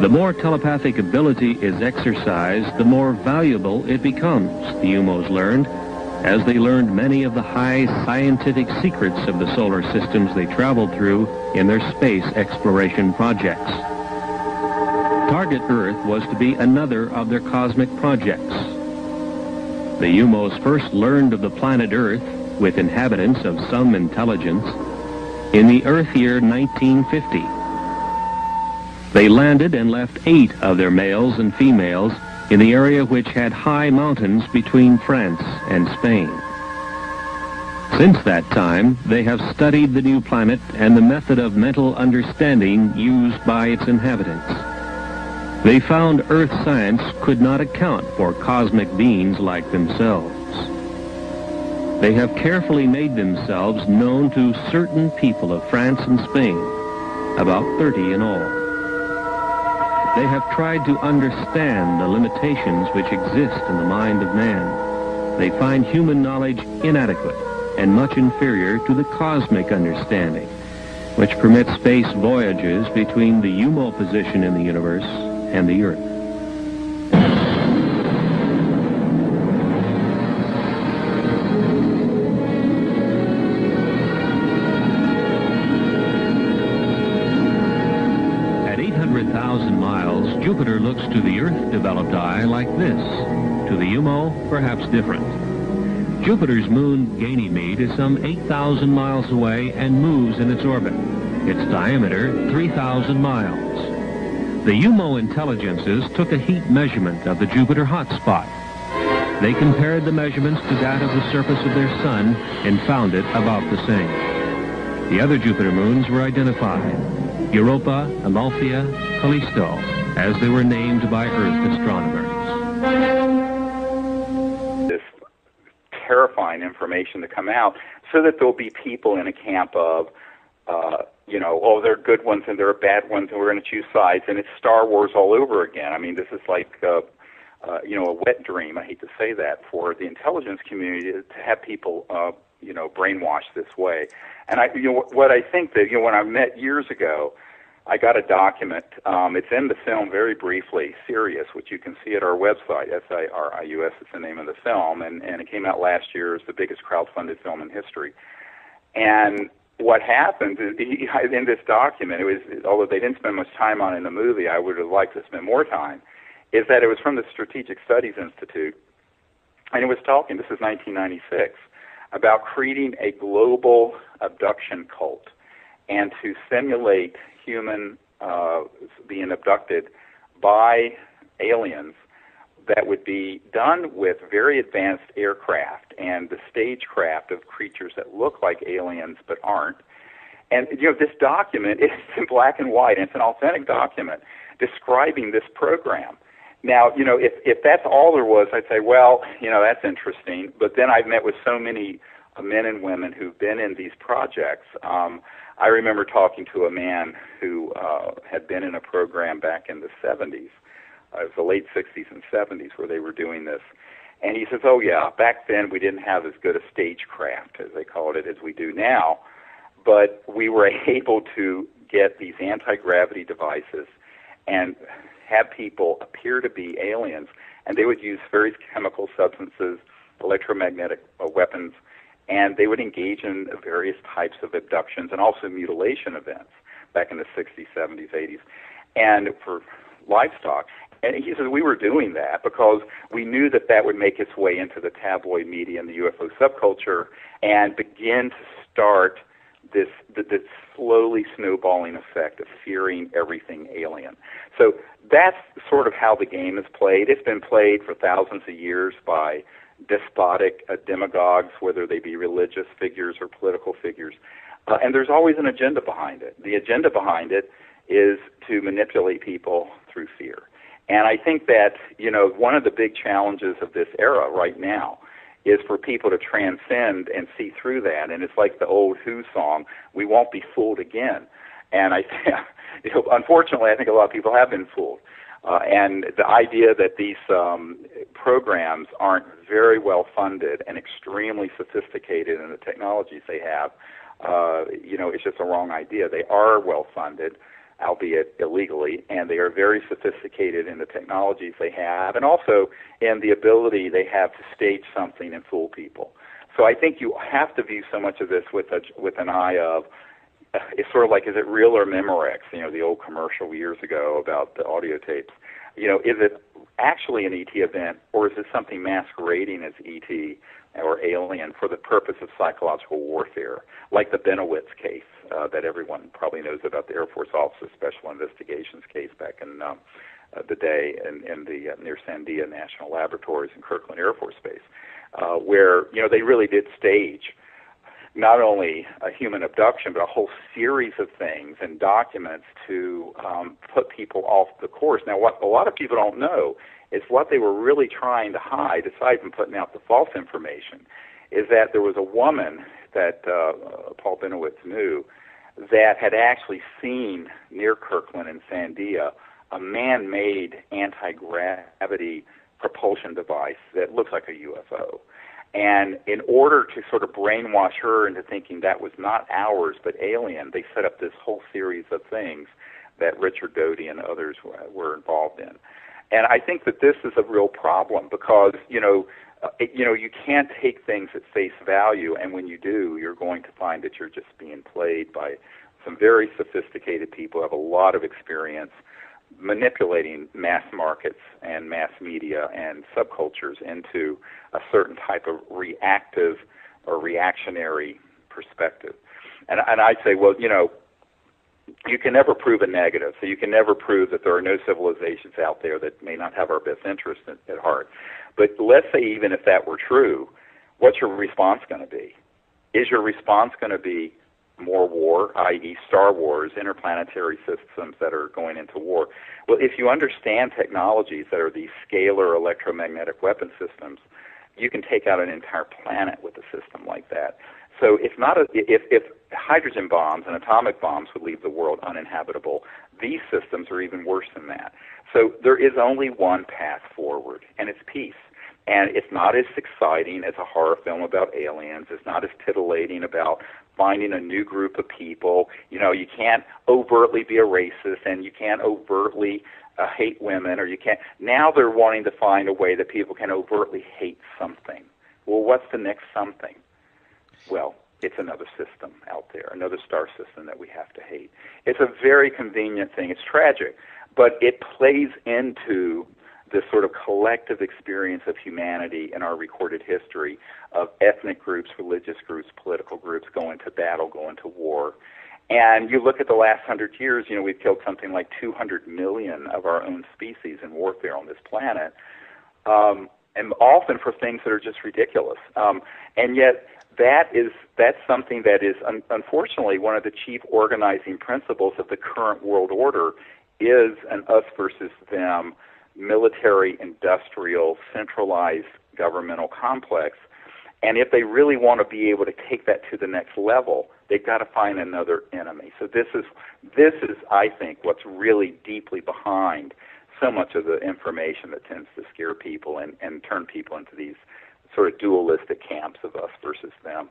The more telepathic ability is exercised, the more valuable it becomes, the UMOs learned, as they learned many of the high scientific secrets of the solar systems they traveled through in their space exploration projects. Target Earth was to be another of their cosmic projects. The UMOs first learned of the planet Earth, with inhabitants of some intelligence, in the Earth year 1950. They landed and left 8 of their males and females in the area which had high mountains between France and Spain. Since that time, they have studied the new planet and the method of mental understanding used by its inhabitants. They found Earth science could not account for cosmic beings like themselves. They have carefully made themselves known to certain people of France and Spain, about 30 in all. They have tried to understand the limitations which exist in the mind of man. They find human knowledge inadequate and much inferior to the cosmic understanding, which permits space voyages between the UMO position in the universe and the Earth. Jupiter looks to the Earth-developed eye like this. To the UMO, perhaps different. Jupiter's moon, Ganymede, is some 8,000 miles away and moves in its orbit. Its diameter, 3,000 miles. The UMO intelligences took a heat measurement of the Jupiter hotspot. They compared the measurements to that of the surface of their sun and found it about the same. The other Jupiter moons were identified: Europa, Amalthea, Callisto, as they were named by Earth astronomers. This terrifying information to come out so that there'll be people in a camp of, oh, there are good ones and there are bad ones and we're going to choose sides, and it's Star Wars all over again. I mean, this is like, a wet dream, I hate to say that, for the intelligence community to have people, brainwashed this way. And what I think that, when I met years ago, I got a document. It's in the film very briefly, Sirius, which you can see at our website, SIRIUS is the name of the film, and it came out last year as the biggest crowdfunded film in history. And what happened is, in this document, it was, although they didn't spend much time on it in the movie, I would have liked to spend more time, is that it was from the Strategic Studies Institute, and it was talking, this is 1996, about creating a global abduction cult and to simulate human being abducted by aliens that would be done with very advanced aircraft and the stagecraft of creatures that look like aliens but aren't. And this document is in black and white, and it's an authentic document describing this program. Now, if that's all there was, I'd say, well, that's interesting. But then I've met with so many men and women who've been in these projects. I remember talking to a man who had been in a program back in the 70s. It was the late 60s and 70s where they were doing this. And he says, oh, yeah, back then we didn't have as good a stagecraft, as they called it, as we do now. But we were able to get these anti-gravity devices and have people appear to be aliens. And they would use various chemical substances, electromagnetic weapons, and they would engage in various types of abductions and also mutilation events back in the 60s, 70s, 80s, and for livestock. And he says we were doing that because we knew that that would make its way into the tabloid media and the UFO subculture and begin to start this slowly snowballing effect of fearing everything alien. So that's sort of how the game is played. It's been played for thousands of years by despotic demagogues, whether they be religious figures or political figures. And there's always an agenda behind it. The agenda behind it is to manipulate people through fear. And I think that, one of the big challenges of this era right now is for people to transcend and see through that. And it's like the old Who song, we won't be fooled again. And unfortunately, I think a lot of people have been fooled. And the idea that these programs aren't very well funded and extremely sophisticated in the technologies they have, it's just a wrong idea. They are well funded, albeit illegally, and they are very sophisticated in the technologies they have and also in the ability they have to stage something and fool people. So I think you have to view so much of this with an eye of, it's sort of like, is it real or Memorex? The old commercial years ago about the audio tapes. Is it actually an ET event, or is it something masquerading as ET or alien for the purpose of psychological warfare, like the Benowitz case that everyone probably knows about, the Air Force Office of Special Investigations case back in the day in the near Sandia National Laboratories in Kirkland Air Force Base, where they really did stage not only a human abduction, but a whole series of things and documents to put people off the course. Now, what a lot of people don't know is what they were really trying to hide, aside from putting out the false information, is that there was a woman that Paul Benowitz knew that had actually seen near Kirkland and Sandia a man-made anti-gravity propulsion device that looks like a UFO. And in order to sort of brainwash her into thinking that was not ours but alien, they set up this whole series of things that Richard Doty and others were involved in. And I think that this is a real problem because, you can't take things at face value, and when you do, you're going to find that you're just being played by some very sophisticated people who have a lot of experience manipulating mass markets and mass media and subcultures into a certain type of reactive or reactionary perspective. And I'd say, well, you can never prove a negative, so you can never prove that there are no civilizations out there that may not have our best interest at heart. But let's say even if that were true, what's your response going to be? Is your response going to be more war, i.e. Star Wars, interplanetary systems that are going into war? Well, if you understand technologies that are these scalar electromagnetic weapon systems, you can take out an entire planet with a system like that. So if hydrogen bombs and atomic bombs would leave the world uninhabitable, these systems are even worse than that. So there is only one path forward, and it's peace. And it's not as exciting as a horror film about aliens. It's not as titillating about finding a new group of people. You can't overtly be a racist, and you can't overtly hate women, or you can't. Now they're wanting to find a way that people can overtly hate something. Well, what's the next something? Well, it's another system out there, another star system that we have to hate. It's a very convenient thing. It's tragic, but it plays into this sort of collective experience of humanity in our recorded history of ethnic groups, religious groups, political groups going to battle, going to war. And you look at the last 100 years, we've killed something like 200 million of our own species in warfare on this planet, and often for things that are just ridiculous. And yet that's something that is, unfortunately, one of the chief organizing principles of the current world order is an us versus them military, industrial, centralized governmental complex. And if they really want to be able to take that to the next level, They've got to find another enemy. So this is, I think, what's really deeply behind so much of the information that tends to scare people and turn people into these sort of dualistic camps of us versus them.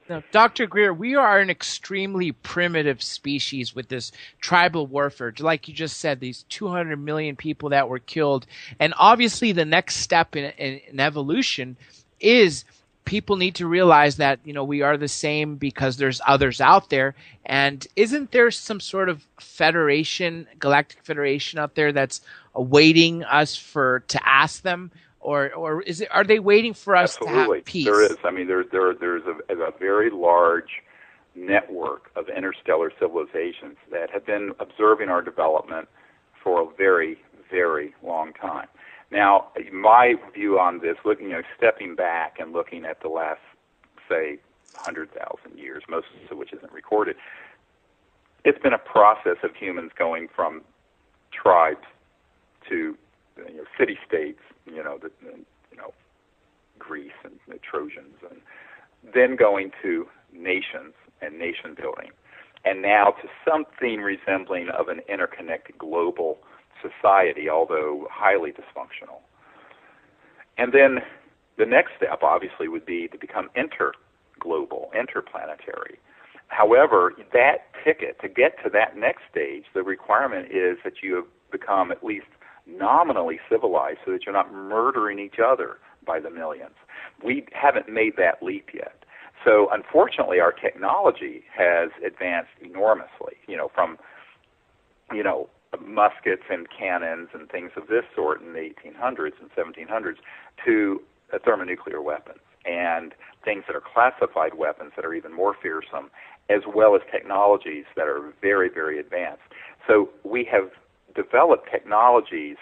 Now, Dr. Greer, we are an extremely primitive species with this tribal warfare. Like you just said, these 200 million people that were killed. And obviously the next step in evolution is people need to realize that, we are the same because there's others out there. And isn't there some sort of federation, galactic federation out there that's awaiting us to ask them? Or are they waiting for us to have peace? There is. I mean, there's a very large network of interstellar civilizations that have been observing our development for a very, very long time. Now, my view on this, stepping back and looking at the last, say, 100,000 years, most of which isn't recorded, it's been a process of humans going from tribes to city-states, Greece and the Trojans, and then going to nations and nation building, and now to something resembling of an interconnected global society, although highly dysfunctional. And then the next step, obviously, would be to become interglobal, interplanetary. However, that ticket, to get to that next stage, the requirement is that you have become at least nominally civilized so that you're not murdering each other by the millions. We haven't made that leap yet. So unfortunately, our technology has advanced enormously, from, muskets and cannons and things of this sort in the 1800s and 1700s to thermonuclear weapons and things that are classified weapons that are even more fearsome, as well as technologies that are very, very advanced. So we have developed technologies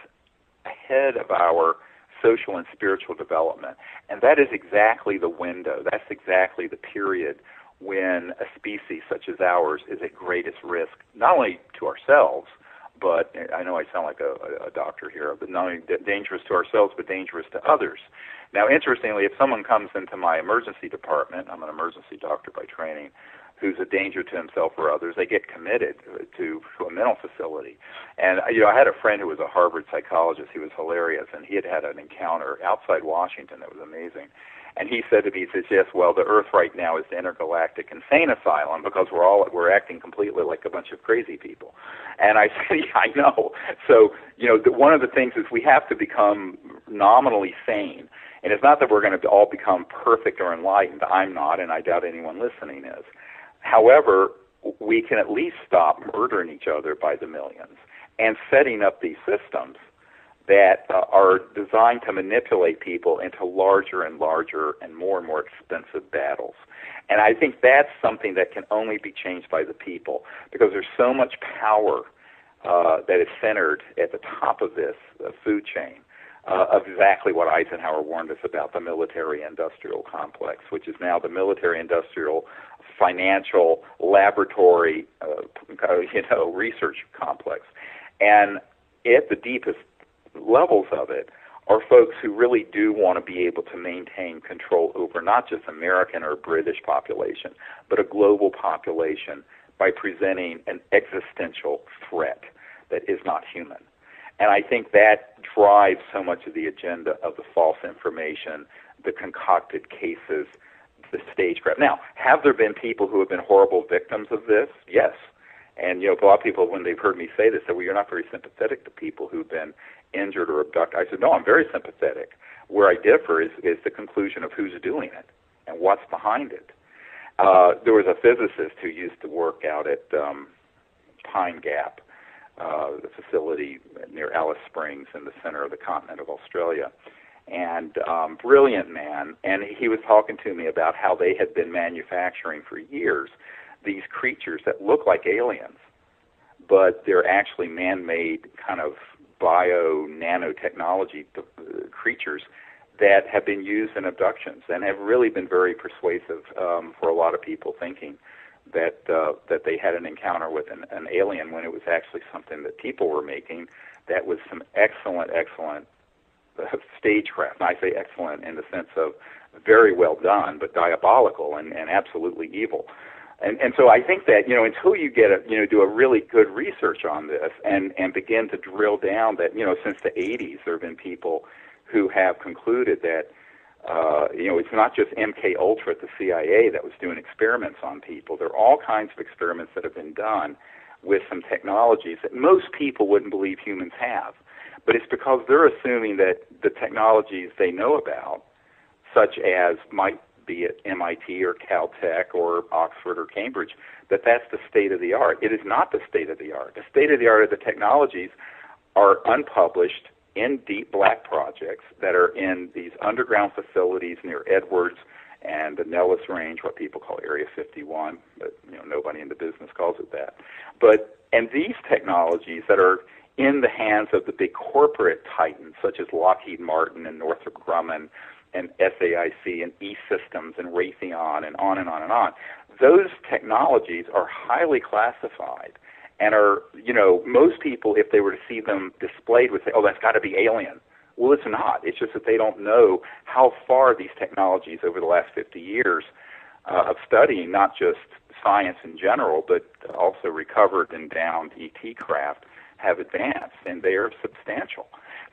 ahead of our social and spiritual development, and that is exactly the window. That's exactly the period when a species such as ours is at greatest risk, not only to ourselves, but I know I sound like a doctor here, but not only dangerous to ourselves, but dangerous to others. Now, interestingly, if someone comes into my emergency department, I'm an emergency doctor by training, who's a danger to himself or others, they get committed to a mental facility. And, I had a friend who was a Harvard psychologist. He was hilarious, and he had an encounter outside Washington that was amazing. And he said to me, he says, yes, well, the Earth right now is the intergalactic insane asylum because we're acting completely like a bunch of crazy people. And I said, yeah, I know. So, one of the things is we have to become nominally sane. And it's not that we're going to all become perfect or enlightened. I'm not, and I doubt anyone listening is. However, we can at least stop murdering each other by the millions and setting up these systems that are designed to manipulate people into larger and larger and more expensive battles. And I think that's something that can only be changed by the people because there's so much power that is centered at the top of this food chain of exactly what Eisenhower warned us about, the military-industrial complex, which is now the military-industrial financial laboratory, research complex. And at the deepest levels of it are folks who really do want to be able to maintain control over not just American or British population, but a global population by presenting an existential threat that is not human. And I think that drives so much of the agenda of the false information, the concocted cases, the stagecraft. Now, have there been people who have been horrible victims of this? Yes. And, a lot of people, when they've heard me say this, say, well, you're not very sympathetic to people who've been injured or abducted. I said, no, I'm very sympathetic. Where I differ is the conclusion of who's doing it and what's behind it. There was a physicist who used to work out at Pine Gap, the facility near Alice Springs in the center of the continent of Australia, and brilliant man. And he was talking to me about how they had been manufacturing for years these creatures that look like aliens, but they're actually man-made kind of bio-nanotechnology creatures that have been used in abductions and have really been very persuasive for a lot of people thinking that they had an encounter with an alien when it was actually something that people were making that was some excellent stagecraft. And I say excellent in the sense of very well done, but diabolical and absolutely evil. And so I think that, until you get do a really good research on this and begin to drill down that, since the 80s there have been people who have concluded that, it's not just MK Ultra at the CIA that was doing experiments on people. There are all kinds of experiments that have been done with some technologies that most people wouldn't believe humans have. But it's because they're assuming that the technologies they know about, such as might be at MIT or Caltech or Oxford or Cambridge, that's the state of the art. It is not the state of the art. The state of the art of the technologies are unpublished in deep black projects that are in these underground facilities near Edwards and the Nellis Range, what people call Area 51, but nobody in the business calls it that. And these technologies that are in the hands of the big corporate titans, such as Lockheed Martin and Northrop Grumman and SAIC and E-Systems and Raytheon and on and on and on, those technologies are highly classified and are, most people, if they were to see them displayed, would say, oh, that's got to be alien. Well, it's not. It's just that they don't know how far these technologies over the last 50 years of studying, not just science in general, but also recovered and downed ET craft, have advanced, and they are substantial.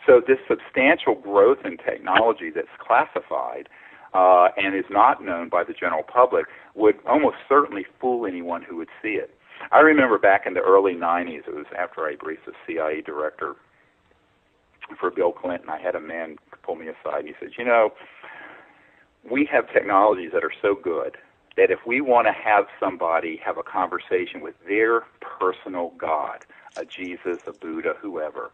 So this substantial growth in technology that's classified and is not known by the general public would almost certainly fool anyone who would see it. I remember back in the early 90s, it was after I briefed the CIA director for Bill Clinton, I had a man pull me aside and he said, we have technologies that are so good that if we want to have somebody have a conversation with their personal God, a Jesus, a Buddha, whoever,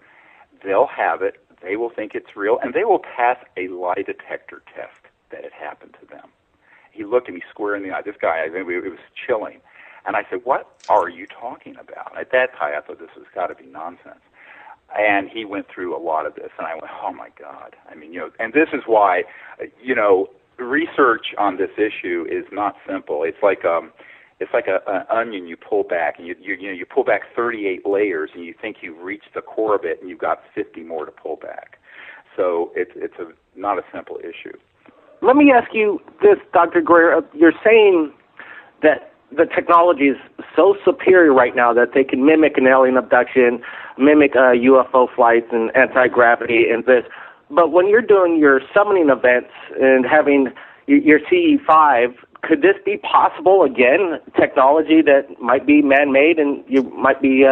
they'll have it, they will think it's real, and they will pass a lie detector test that it happened to them. He looked at me square in the eye. This guy, it was chilling. And I said, what are you talking about? At that time, I thought this has got to be nonsense. And he went through a lot of this, and I went, oh, my God. I mean, and this is why, research on this issue is not simple. It's like an onion you pull back, and you pull back 38 layers, and you think you've reached the core of it, and you've got 50 more to pull back. So it's not a simple issue. Let me ask you this, Dr. Greer. You're saying that the technology is so superior right now that they can mimic an alien abduction, mimic UFO flights and anti-gravity and this. But when you're doing your summoning events and having your CE5, could this be possible again, technology that might be man-made and you might be,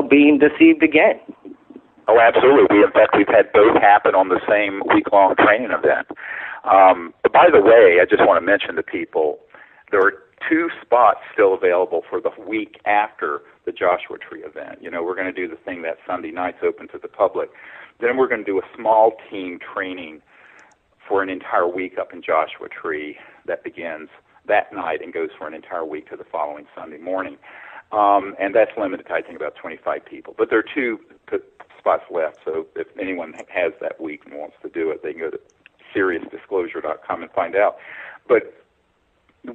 being deceived again? Oh, absolutely. In fact, we've had both happen on the same week-long training event. But by the way, I just want to mention to people, there are 2 spots still available for the week after the Joshua Tree event. We're going to do the thing that Sunday night's open to the public. Then we're going to do a small team training for an entire week up in Joshua Tree that begins that night and goes for an entire week to the following Sunday morning. And that's limited to, I think, about 25 people. But there are 2 spots left, so if anyone has that week and wants to do it, they can go to SeriousSdisclosure.com and find out. But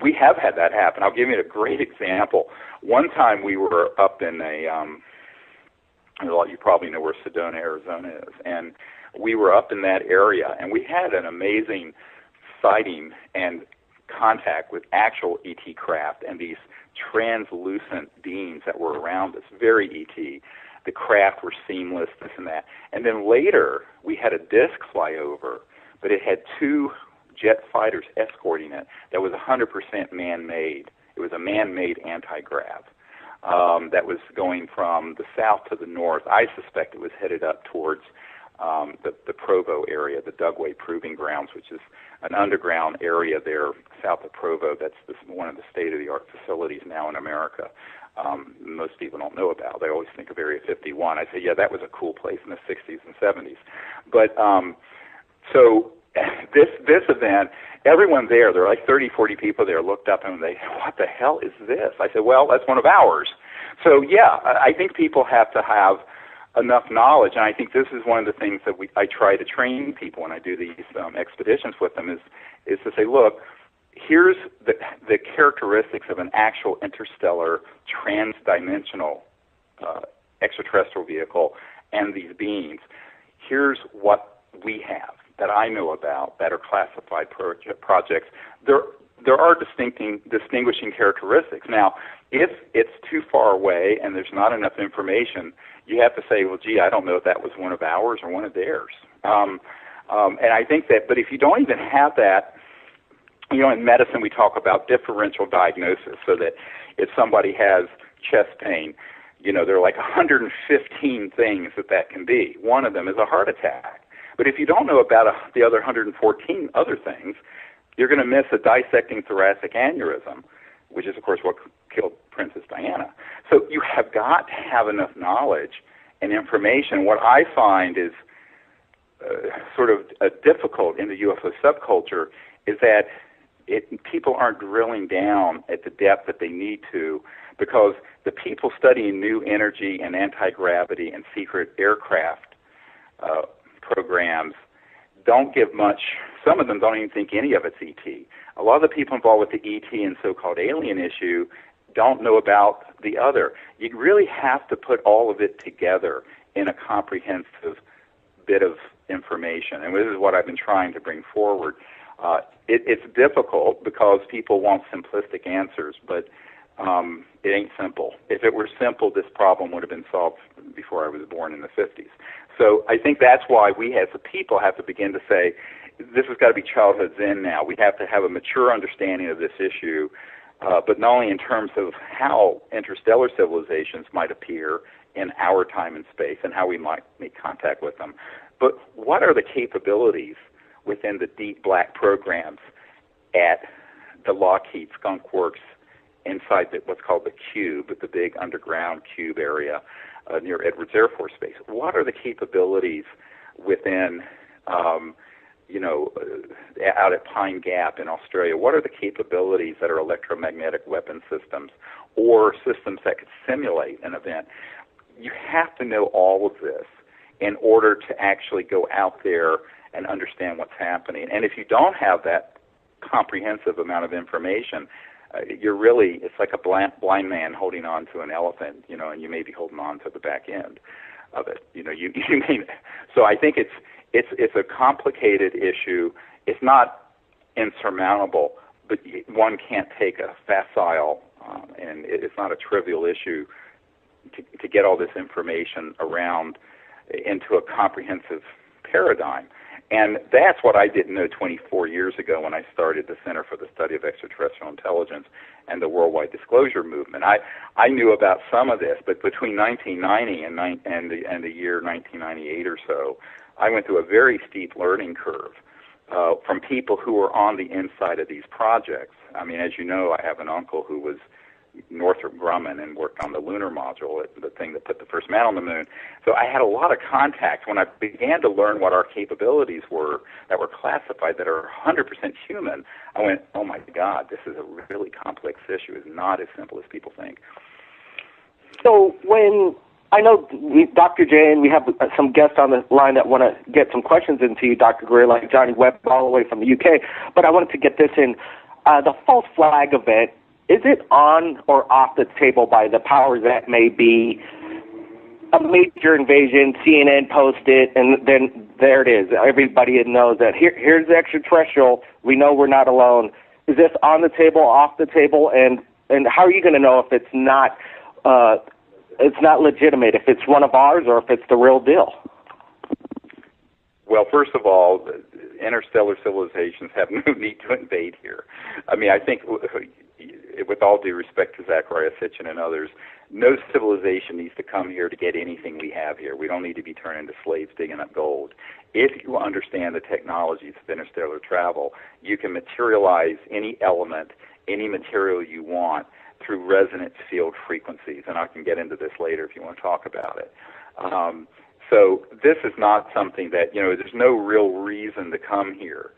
we have had that happen. I'll give you a great example. One time we were up in you probably know where Sedona, Arizona is, and we were up in that area, and we had an amazing sighting and contact with actual ET craft and these translucent beings that were around us, very ET. The craft were seamless, this and that. And then later, we had a disc fly over, but it had 2 jet fighters escorting it that was 100% man-made. It was a man-made anti-grav that was going from the south to the north. I suspect it was headed up towards the Provo area, the Dugway Proving Grounds, which is an underground area there south of Provo. That's one of the state-of-the-art facilities now in America. Most people don't know about. They always think of Area 51. I say, yeah, that was a cool place in the 60s and 70s. But so this event, everyone there are like 30, 40 people there, looked up and they, what the hell is this? I said, well, that's one of ours. So, yeah, I think people have to have enough knowledge, and I think this is one of the things that I try to train people when I do these expeditions with them is to say, look, here's the characteristics of an actual interstellar, transdimensional extraterrestrial vehicle and these beings. Here's what we have that I know about that are classified projects. They're there are distinguishing characteristics. Now, if it's too far away and there's not enough information, you have to say, well, gee, I don't know if that was one of ours or one of theirs. And I think that, but if you don't even have that, in medicine we talk about differential diagnosis, so that if somebody has chest pain, there are like 115 things that can be. One of them is a heart attack. But if you don't know about the other 114 other things, you're going to miss a dissecting thoracic aneurysm, which is, of course, what killed Princess Diana. So you have got to have enough knowledge and information. What I find is sort of difficult in the UFO subculture is that people aren't drilling down at the depth that they need to, because the people studying new energy and anti-gravity and secret aircraft programs don't give much. Some of them don't even think any of it's ET. A lot of the people involved with the ET and so-called alien issue don't know about the other. You really have to put all of it together in a comprehensive bit of information, and this is what I've been trying to bring forward. It's difficult because people want simplistic answers, but it ain't simple. If it were simple, this problem would have been solved before I was born in the 50s. So I think that's why we as a people have to begin to say, this has got to be childhood zen now. We have to have a mature understanding of this issue, but not only in terms of how interstellar civilizations might appear in our time and space and how we might make contact with them, but what are the capabilities within the deep black programs at the Lockheed Skunk Works inside what's called the Cube, the big underground cube area near Edwards Air Force Base. What are the capabilities within, out at Pine Gap in Australia? What are the capabilities that are electromagnetic weapon systems or systems that could simulate an event? You have to know all of this in order to actually go out there and understand what's happening. And if you don't have that comprehensive amount of information, it's like a blind man holding on to an elephant, and you may be holding on to the back end of it. So I think it's a complicated issue. It's not insurmountable, but one can't take a facile, and it's not a trivial issue to get all this information around into a comprehensive paradigm. And that's what I didn't know 24 years ago when I started the Center for the Study of Extraterrestrial Intelligence and the Worldwide Disclosure Movement. I knew about some of this, but between 1990 and the year 1998 or so, I went through a very steep learning curve from people who were on the inside of these projects. I mean, as you know, I have an uncle who was Northrop Grumman and worked on the lunar module, the thing that put the first man on the moon. So I had a lot of contacts. When I began to learn what our capabilities were that were classified, that are 100% human, I went, oh my God, this is a really complex issue. It's not as simple as people think. So when I know Dr. J, and we have some guests on the line that want to get some questions into you, Dr. Greer, like Johnny Webb all the way from the UK, but I wanted to get this in. The false flag event, is it on or off the table by the powers that may be? A major invasion, CNN posted, and then there it is. Everybody knows that here's the extraterrestrial. We know we're not alone. Is this on the table, off the table, and how are you going to know if it's not legitimate, if it's one of ours or if it's the real deal? Well, first of all, interstellar civilizations have no need to invade here. I mean, I think, with all due respect to Zachariah Sitchin and others, no civilization needs to come here to get anything we have here. We don't need to be turned into slaves digging up gold. If you understand the technologies of interstellar travel, you can materialize any element, any material you want through resonance field frequencies, and I can get into this later if you want to talk about it. So this is not something that, there's no real reason to come here.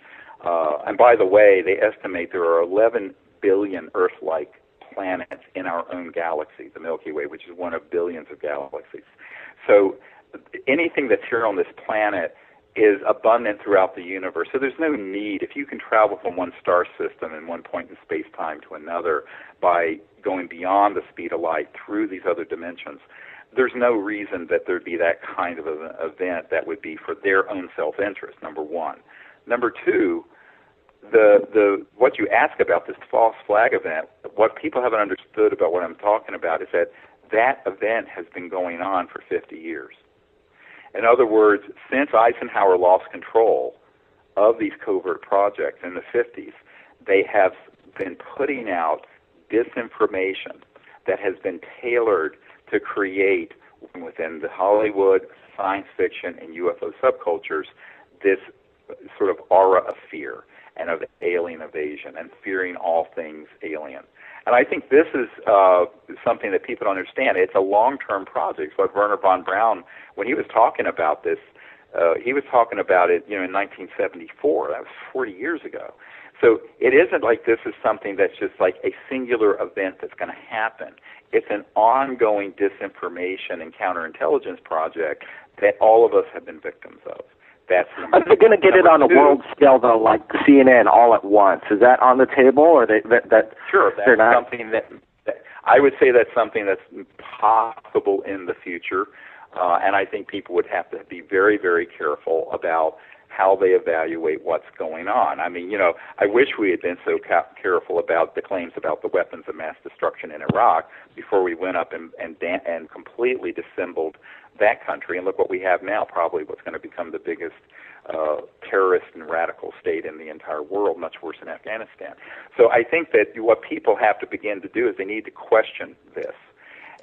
And by the way, they estimate there are 11 billion Earth-like planets in our own galaxy, the Milky Way, which is one of billions of galaxies. So anything that's here on this planet is abundant throughout the universe. So there's no need, if you can travel from one star system in one point in space-time to another by going beyond the speed of light through these other dimensions, there's no reason that there'd be that kind of an event that would be for their own self-interest, number one. Number two, what you ask about this false flag event, what people haven't understood about what I'm talking about is that that event has been going on for 50 years. In other words, since Eisenhower lost control of these covert projects in the 50s, they have been putting out disinformation that has been tailored to create within the Hollywood, science fiction, and UFO subcultures this sort of aura of fear and of alien invasion and fearing all things alien. And I think this is something that people don't understand. It's a long-term project. So Werner von Braun, when he was talking about this, he was talking about it, in 1974. That was 40 years ago. So it isn't like this is something that's just like a singular event that's going to happen. It's an ongoing disinformation and counterintelligence project that all of us have been victims of. That's Are they going to get it on a world scale, though, like CNN all at once? Is that on the table, or that sure, that's something that I would say that's something that's possible in the future, and I think people would have to be very, very careful about how they evaluate what's going on. I mean, I wish we had been so careful about the claims about the weapons of mass destruction in Iraq before we went up and completely dissembled that country. And look what we have now, probably what's going to become the biggest terrorist and radical state in the entire world, much worse than Afghanistan. So I think that what people have to begin to do is they need to question this.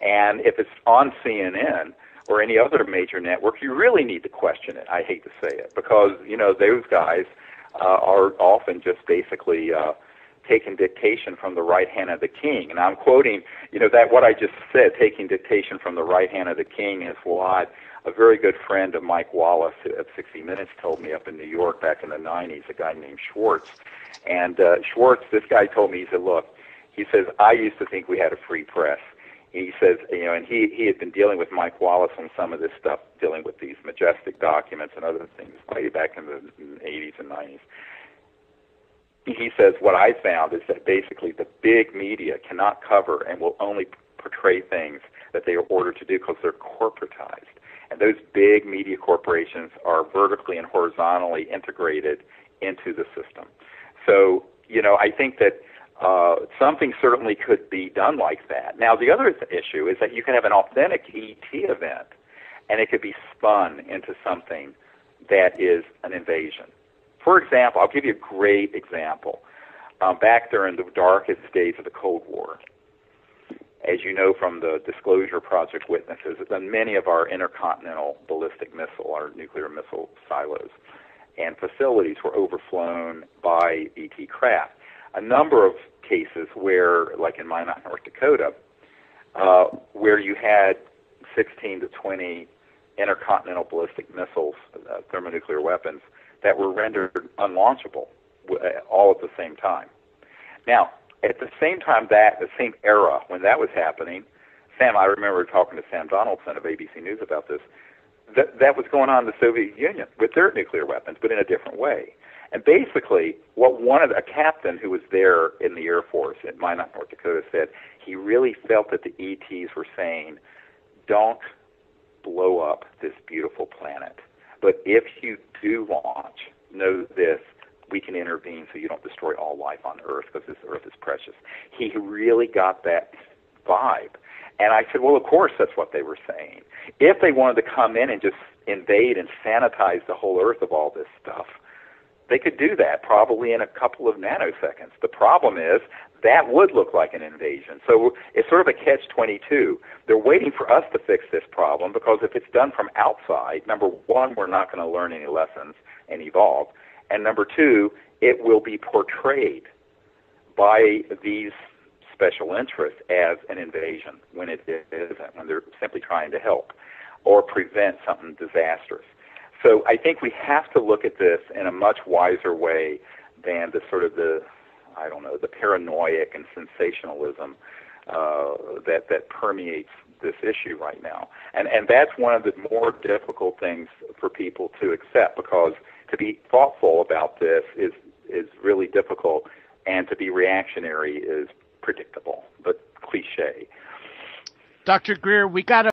And if it's on CNN or any other major network, you really need to question it. I hate to say it, because, those guys are often just basically taking dictation from the right hand of the king. And I'm quoting, that what I just said, taking dictation from the right hand of the king, is what a very good friend of Mike Wallace at 60 Minutes told me up in New York back in the 90s, a guy named Schwartz. And Schwartz, this guy told me, he said, look, he says, I used to think we had a free press. He says, and he had been dealing with Mike Wallace on some of this stuff, dealing with these majestic documents and other things way back in the 80s and 90s. He says, what I found is that basically the big media cannot cover and will only portray things that they are ordered to do because they're corporatized. And those big media corporations are vertically and horizontally integrated into the system. So, I think that something certainly could be done like that. Now, the other issue is that you can have an authentic ET event, and it could be spun into something that is an invasion. For example, I'll give you a great example. Back during the darkest days of the Cold War, as you know from the Disclosure Project witnesses, many of our intercontinental ballistic missile, our nuclear missile silos and facilities were overflown by ET craft. A number of cases where, like in Minot, North Dakota, where you had 16 to 20 intercontinental ballistic missiles, thermonuclear weapons, that were rendered unlaunchable all at the same time. Now, at the same time, the same era when that was happening, Sam, I remember talking to Sam Donaldson of ABC News about this, that was going on in the Soviet Union with their nuclear weapons, but in a different way. And basically, what a captain who was there in the Air Force at Minot, North Dakota, said he really felt that the ETs were saying, don't blow up this beautiful planet. But if you do launch, know this, we can intervene so you don't destroy all life on Earth, because this Earth is precious. He really got that vibe. And I said, well, of course that's what they were saying. If they wanted to come in and just invade and sanitize the whole Earth of all this stuff, they could do that probably in a couple of nanoseconds. The problem is that would look like an invasion. So it's sort of a catch-22. They're waiting for us to fix this problem, because if it's done from outside, number one, we're not going to learn any lessons and evolve. And number two, it will be portrayed by these special interests as an invasion when it isn't, when they're simply trying to help or prevent something disastrous. So I think we have to look at this in a much wiser way than the sort of the paranoiac and sensationalism that permeates this issue right now. And that's one of the more difficult things for people to accept, because to be thoughtful about this is really difficult, and to be reactionary is predictable, but cliche. Dr. Greer, we got to